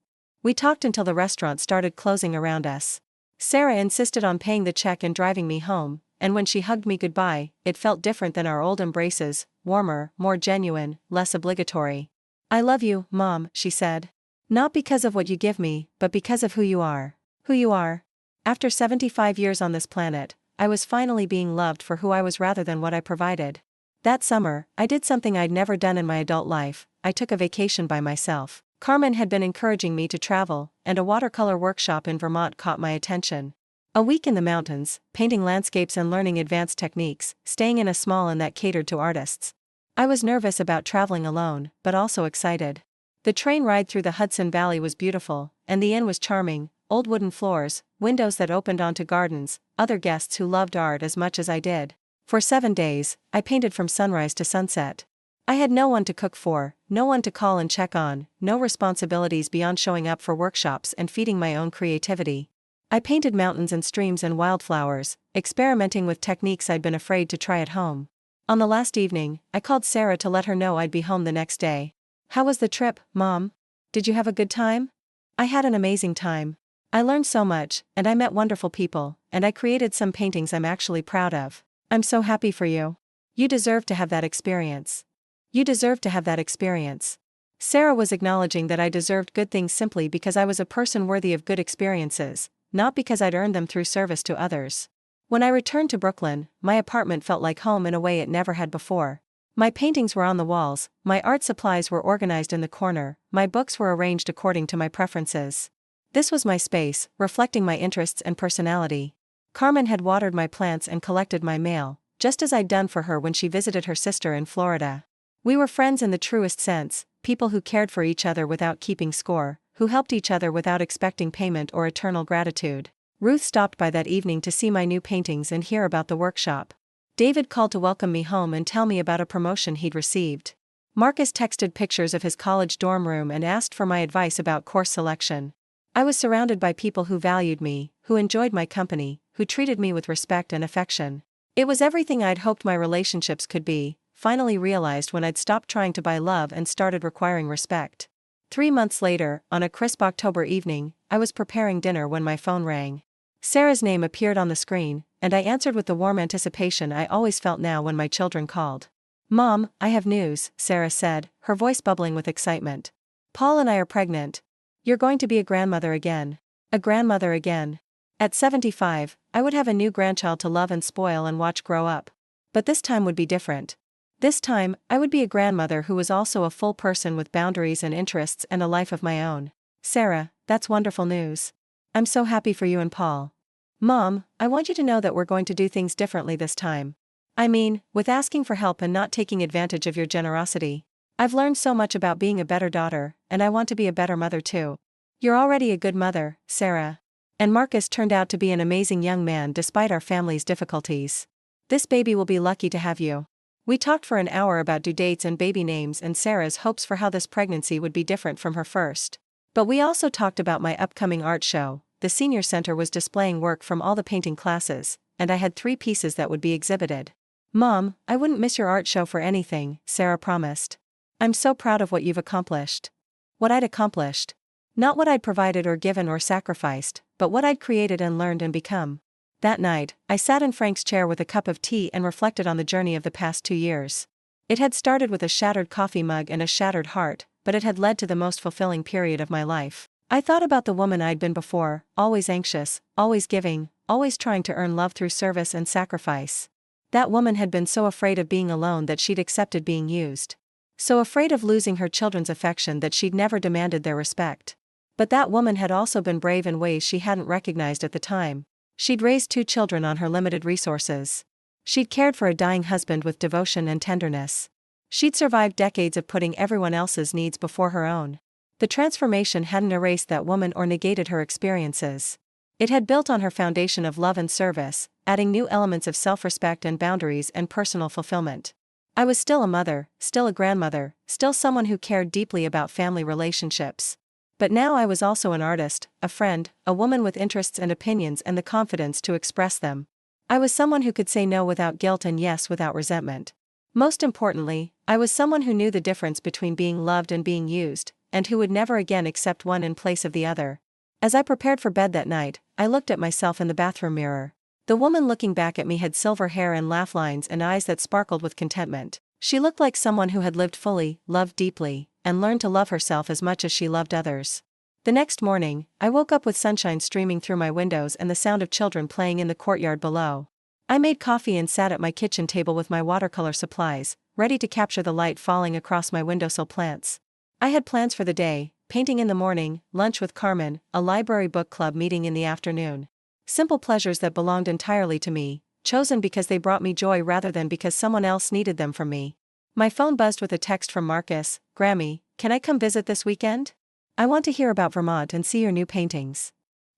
We talked until the restaurant started closing around us. Sarah insisted on paying the check and driving me home, and when she hugged me goodbye, it felt different than our old embraces, warmer, more genuine, less obligatory. "I love you, Mom," she said. "Not because of what you give me, but because of who you are." Who you are. After 75 years on this planet, I was finally being loved for who I was rather than what I provided. That summer, I did something I'd never done in my adult life: I took a vacation by myself. Carmen had been encouraging me to travel, and a watercolor workshop in Vermont caught my attention. A week in the mountains, painting landscapes and learning advanced techniques, staying in a small inn that catered to artists. I was nervous about traveling alone, but also excited. The train ride through the Hudson Valley was beautiful, and the inn was charming: old wooden floors, windows that opened onto gardens, other guests who loved art as much as I did. For 7 days, I painted from sunrise to sunset. I had no one to cook for, no one to call and check on, no responsibilities beyond showing up for workshops and feeding my own creativity. I painted mountains and streams and wildflowers, experimenting with techniques I'd been afraid to try at home. On the last evening, I called Sarah to let her know I'd be home the next day. "How was the trip, Mom? Did you have a good time?" "I had an amazing time. I learned so much, and I met wonderful people, and I created some paintings I'm actually proud of." "I'm so happy for you. You deserve to have that experience. You deserve to have that experience." Sarah was acknowledging that I deserved good things simply because I was a person worthy of good experiences, not because I'd earned them through service to others. When I returned to Brooklyn, my apartment felt like home in a way it never had before. My paintings were on the walls, my art supplies were organized in the corner, my books were arranged according to my preferences. This was my space, reflecting my interests and personality. Carmen had watered my plants and collected my mail, just as I'd done for her when she visited her sister in Florida. We were friends in the truest sense, people who cared for each other without keeping score, who helped each other without expecting payment or eternal gratitude. Ruth stopped by that evening to see my new paintings and hear about the workshop. David called to welcome me home and tell me about a promotion he'd received. Marcus texted pictures of his college dorm room and asked for my advice about course selection. I was surrounded by people who valued me, who enjoyed my company, who treated me with respect and affection. It was everything I'd hoped my relationships could be, finally realized when I'd stopped trying to buy love and started requiring respect. 3 months later, on a crisp October evening, I was preparing dinner when my phone rang. Sarah's name appeared on the screen, and I answered with the warm anticipation I always felt now when my children called. "Mom, I have news," Sarah said, her voice bubbling with excitement. "Paul and I are pregnant. You're going to be a grandmother again." A grandmother again. At 75, I would have a new grandchild to love and spoil and watch grow up. But this time would be different. This time, I would be a grandmother who was also a full person with boundaries and interests and a life of my own. "Sarah, that's wonderful news. I'm so happy for you and Paul." "Mom, I want you to know that we're going to do things differently this time. I mean, with asking for help and not taking advantage of your generosity. I've learned so much about being a better daughter, and I want to be a better mother too." "You're already a good mother, Sarah. And Marcus turned out to be an amazing young man despite our family's difficulties. This baby will be lucky to have you." We talked for an hour about due dates and baby names and Sarah's hopes for how this pregnancy would be different from her first. But we also talked about my upcoming art show, the senior center was displaying work from all the painting classes, and I had 3 pieces that would be exhibited. "Mom, I wouldn't miss your art show for anything," Sarah promised. "I'm so proud of what you've accomplished." What I'd accomplished. Not what I'd provided or given or sacrificed, but what I'd created and learned and become. That night, I sat in Frank's chair with a cup of tea and reflected on the journey of the past 2 years. It had started with a shattered coffee mug and a shattered heart, but it had led to the most fulfilling period of my life. I thought about the woman I'd been before, always anxious, always giving, always trying to earn love through service and sacrifice. That woman had been so afraid of being alone that she'd accepted being used. So afraid of losing her children's affection that she'd never demanded their respect. But that woman had also been brave in ways she hadn't recognized at the time. She'd raised 2 children on her limited resources. She'd cared for a dying husband with devotion and tenderness. She'd survived decades of putting everyone else's needs before her own. The transformation hadn't erased that woman or negated her experiences. It had built on her foundation of love and service, adding new elements of self-respect and boundaries and personal fulfillment. I was still a mother, still a grandmother, still someone who cared deeply about family relationships. But now I was also an artist, a friend, a woman with interests and opinions and the confidence to express them. I was someone who could say no without guilt and yes without resentment. Most importantly, I was someone who knew the difference between being loved and being used, and who would never again accept one in place of the other. As I prepared for bed that night, I looked at myself in the bathroom mirror. The woman looking back at me had silver hair and laugh lines and eyes that sparkled with contentment. She looked like someone who had lived fully, loved deeply, and learned to love herself as much as she loved others. The next morning, I woke up with sunshine streaming through my windows and the sound of children playing in the courtyard below. I made coffee and sat at my kitchen table with my watercolor supplies, ready to capture the light falling across my windowsill plants. I had plans for the day: painting in the morning, lunch with Carmen, a library book club meeting in the afternoon. Simple pleasures that belonged entirely to me, chosen because they brought me joy rather than because someone else needed them from me. My phone buzzed with a text from Marcus. "Grammy, can I come visit this weekend? I want to hear about Vermont and see your new paintings."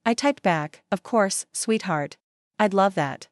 I typed back, "Of course, sweetheart. I'd love that.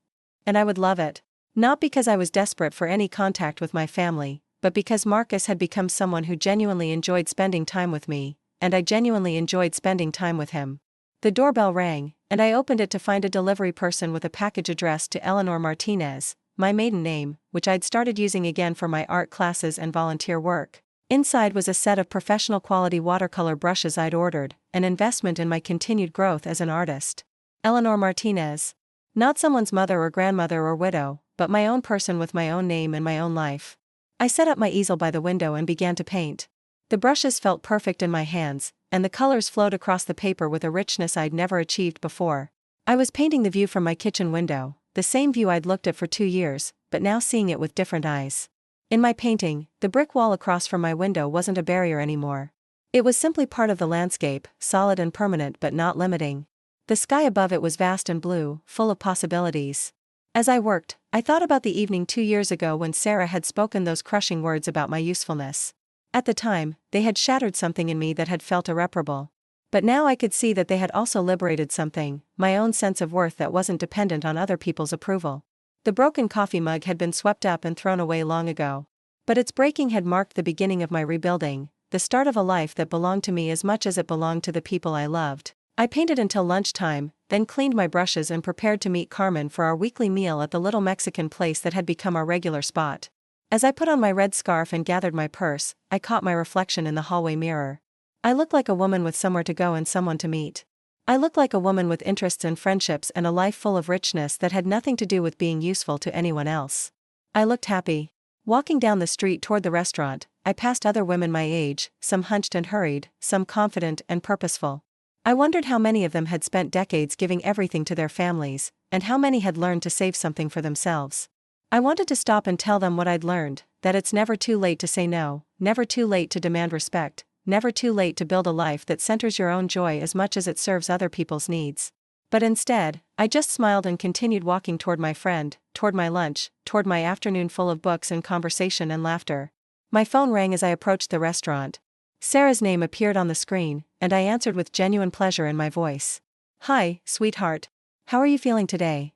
And I would love it." Not because I was desperate for any contact with my family, but because Marcus had become someone who genuinely enjoyed spending time with me, and I genuinely enjoyed spending time with him. The doorbell rang, and I opened it to find a delivery person with a package addressed to Eleanor Martinez, my maiden name, which I'd started using again for my art classes and volunteer work. Inside was a set of professional quality watercolor brushes I'd ordered, an investment in my continued growth as an artist. Eleanor Martinez. Not someone's mother or grandmother or widow, but my own person with my own name and my own life. I set up my easel by the window and began to paint. The brushes felt perfect in my hands, and the colors flowed across the paper with a richness I'd never achieved before. I was painting the view from my kitchen window, the same view I'd looked at for 2 years, but now seeing it with different eyes. In my painting, the brick wall across from my window wasn't a barrier anymore. It was simply part of the landscape, solid and permanent but not limiting. The sky above it was vast and blue, full of possibilities. As I worked, I thought about the evening 2 years ago when Sarah had spoken those crushing words about my usefulness. At the time, they had shattered something in me that had felt irreparable. But now I could see that they had also liberated something, my own sense of worth that wasn't dependent on other people's approval. The broken coffee mug had been swept up and thrown away long ago. But its breaking had marked the beginning of my rebuilding, the start of a life that belonged to me as much as it belonged to the people I loved. I painted until lunchtime, then cleaned my brushes and prepared to meet Carmen for our weekly meal at the little Mexican place that had become our regular spot. As I put on my red scarf and gathered my purse, I caught my reflection in the hallway mirror. I looked like a woman with somewhere to go and someone to meet. I looked like a woman with interests and friendships and a life full of richness that had nothing to do with being useful to anyone else. I looked happy. Walking down the street toward the restaurant, I passed other women my age, some hunched and hurried, some confident and purposeful. I wondered how many of them had spent decades giving everything to their families, and how many had learned to save something for themselves. I wanted to stop and tell them what I'd learned, that it's never too late to say no, never too late to demand respect, never too late to build a life that centers your own joy as much as it serves other people's needs. But instead, I just smiled and continued walking toward my friend, toward my lunch, toward my afternoon full of books and conversation and laughter. My phone rang as I approached the restaurant. Sarah's name appeared on the screen, and I answered with genuine pleasure in my voice. "Hi, sweetheart. How are you feeling today?"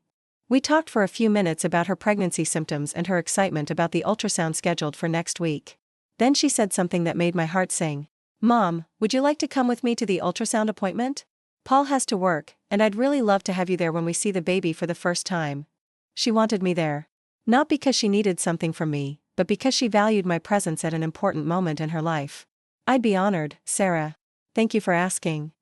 We talked for a few minutes about her pregnancy symptoms and her excitement about the ultrasound scheduled for next week. Then she said something that made my heart sing. "Mom, would you like to come with me to the ultrasound appointment?" Paul has to work, and I'd really love to have you there when we see the baby for the first time. She wanted me there. Not because she needed something from me, but because she valued my presence at an important moment in her life. I'd be honored, Sarah. Thank you for asking.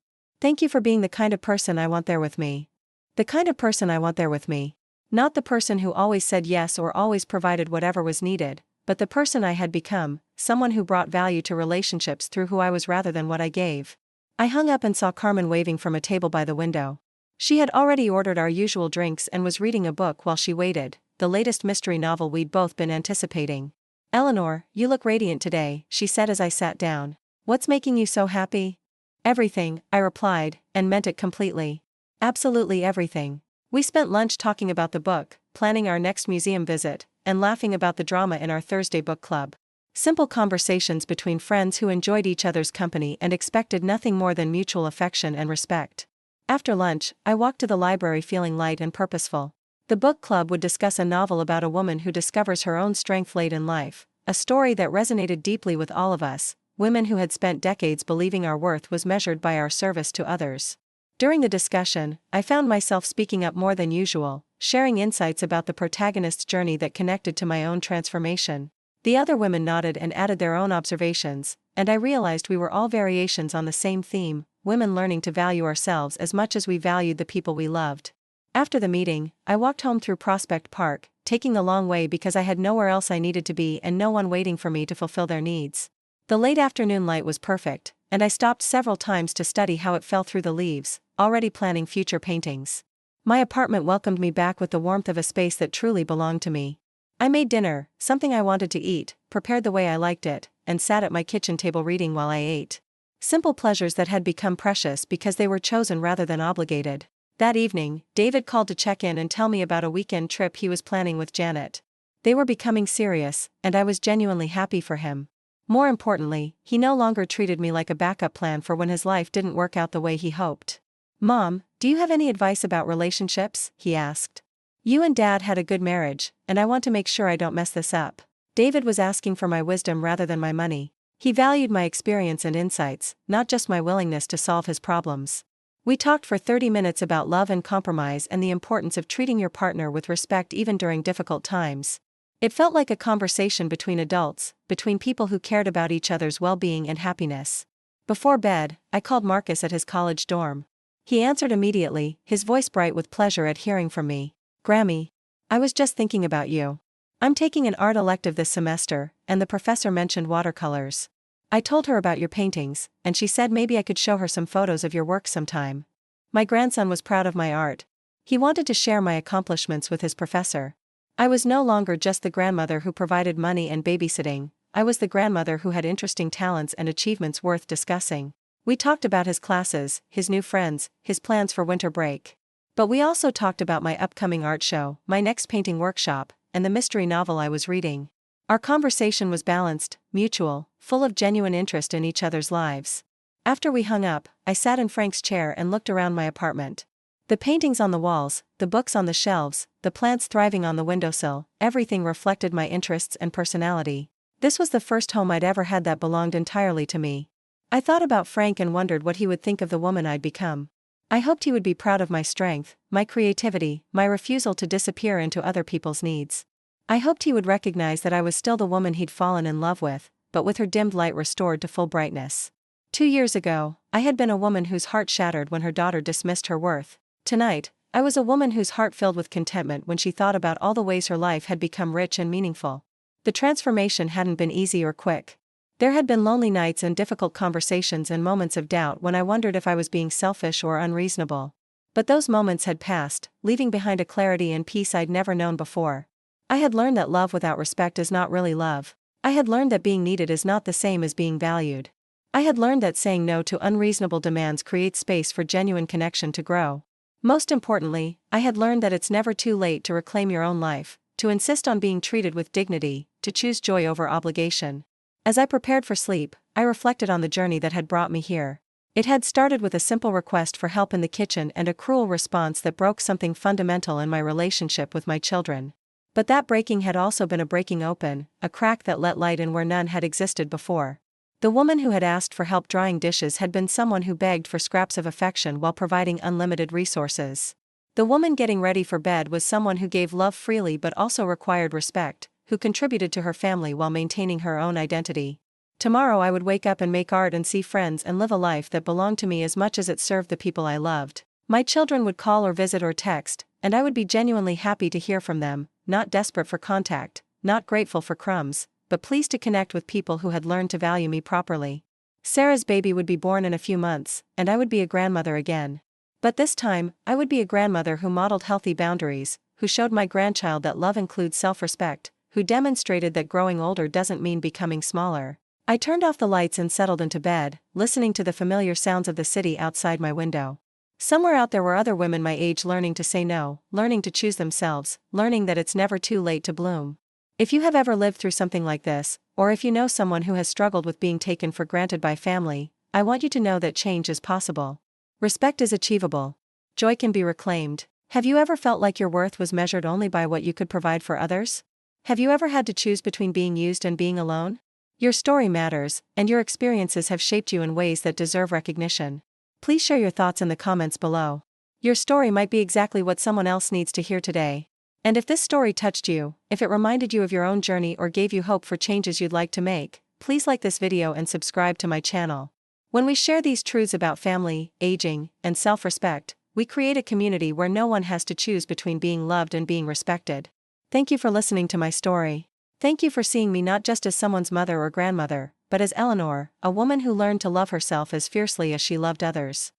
Thank you for being the kind of person I want there with me. The kind of person I want there with me. Not the person who always said yes or always provided whatever was needed, but the person I had become, someone who brought value to relationships through who I was rather than what I gave. I hung up and saw Carmen waving from a table by the window. She had already ordered our usual drinks and was reading a book while she waited, the latest mystery novel we'd both been anticipating. Eleanor, you look radiant today, she said as I sat down. What's making you so happy? Everything, I replied, and meant it completely. Absolutely everything. We spent lunch talking about the book, planning our next museum visit, and laughing about the drama in our Thursday book club. Simple conversations between friends who enjoyed each other's company and expected nothing more than mutual affection and respect. After lunch, I walked to the library feeling light and purposeful. The book club would discuss a novel about a woman who discovers her own strength late in life, a story that resonated deeply with all of us, women who had spent decades believing our worth was measured by our service to others. During the discussion, I found myself speaking up more than usual, sharing insights about the protagonist's journey that connected to my own transformation. The other women nodded and added their own observations, and I realized we were all variations on the same theme, women learning to value ourselves as much as we valued the people we loved. After the meeting, I walked home through Prospect Park, taking the long way because I had nowhere else I needed to be and no one waiting for me to fulfill their needs. The late afternoon light was perfect, and I stopped several times to study how it fell through the leaves, already planning future paintings. My apartment welcomed me back with the warmth of a space that truly belonged to me. I made dinner, something I wanted to eat, prepared the way I liked it, and sat at my kitchen table reading while I ate. Simple pleasures that had become precious because they were chosen rather than obligated. That evening, David called to check in and tell me about a weekend trip he was planning with Janet. They were becoming serious, and I was genuinely happy for him. More importantly, he no longer treated me like a backup plan for when his life didn't work out the way he hoped. Mom, do you have any advice about relationships? He asked. You and Dad had a good marriage, and I want to make sure I don't mess this up. David was asking for my wisdom rather than my money. He valued my experience and insights, not just my willingness to solve his problems. We talked for 30 minutes about love and compromise and the importance of treating your partner with respect even during difficult times. It felt like a conversation between adults, between people who cared about each other's well-being and happiness. Before bed, I called Marcus at his college dorm. He answered immediately, his voice bright with pleasure at hearing from me. Grammy, I was just thinking about you. I'm taking an art elective this semester, and the professor mentioned watercolors. I told her about your paintings, and she said maybe I could show her some photos of your work sometime. My grandson was proud of my art. He wanted to share my accomplishments with his professor. I was no longer just the grandmother who provided money and babysitting, I was the grandmother who had interesting talents and achievements worth discussing. We talked about his classes, his new friends, his plans for winter break. But we also talked about my upcoming art show, my next painting workshop, and the mystery novel I was reading. Our conversation was balanced, mutual, full of genuine interest in each other's lives. After we hung up, I sat in Frank's chair and looked around my apartment. The paintings on the walls, the books on the shelves, the plants thriving on the windowsill, everything reflected my interests and personality. This was the first home I'd ever had that belonged entirely to me. I thought about Frank and wondered what he would think of the woman I'd become. I hoped he would be proud of my strength, my creativity, my refusal to disappear into other people's needs. I hoped he would recognize that I was still the woman he'd fallen in love with, but with her dimmed light restored to full brightness. 2 years ago, I had been a woman whose heart shattered when her daughter dismissed her worth. Tonight, I was a woman whose heart filled with contentment when she thought about all the ways her life had become rich and meaningful. The transformation hadn't been easy or quick. There had been lonely nights and difficult conversations and moments of doubt when I wondered if I was being selfish or unreasonable. But those moments had passed, leaving behind a clarity and peace I'd never known before. I had learned that love without respect is not really love. I had learned that being needed is not the same as being valued. I had learned that saying no to unreasonable demands creates space for genuine connection to grow. Most importantly, I had learned that it's never too late to reclaim your own life, to insist on being treated with dignity, to choose joy over obligation. As I prepared for sleep, I reflected on the journey that had brought me here. It had started with a simple request for help in the kitchen and a cruel response that broke something fundamental in my relationship with my children. But that breaking had also been a breaking open, a crack that let light in where none had existed before. The woman who had asked for help drying dishes had been someone who begged for scraps of affection while providing unlimited resources. The woman getting ready for bed was someone who gave love freely but also required respect, who contributed to her family while maintaining her own identity. Tomorrow I would wake up and make art and see friends and live a life that belonged to me as much as it served the people I loved. My children would call or visit or text, and I would be genuinely happy to hear from them, not desperate for contact, not grateful for crumbs, but pleased to connect with people who had learned to value me properly. Sarah's baby would be born in a few months, and I would be a grandmother again. But this time, I would be a grandmother who modeled healthy boundaries, who showed my grandchild that love includes self-respect, who demonstrated that growing older doesn't mean becoming smaller. I turned off the lights and settled into bed, listening to the familiar sounds of the city outside my window. Somewhere out there were other women my age learning to say no, learning to choose themselves, learning that it's never too late to bloom. If you have ever lived through something like this, or if you know someone who has struggled with being taken for granted by family, I want you to know that change is possible. Respect is achievable. Joy can be reclaimed. Have you ever felt like your worth was measured only by what you could provide for others? Have you ever had to choose between being used and being alone? Your story matters, and your experiences have shaped you in ways that deserve recognition. Please share your thoughts in the comments below. Your story might be exactly what someone else needs to hear today. And if this story touched you, if it reminded you of your own journey or gave you hope for changes you'd like to make, please like this video and subscribe to my channel. When we share these truths about family, aging, and self-respect, we create a community where no one has to choose between being loved and being respected. Thank you for listening to my story. Thank you for seeing me not just as someone's mother or grandmother, but as Eleanor, a woman who learned to love herself as fiercely as she loved others.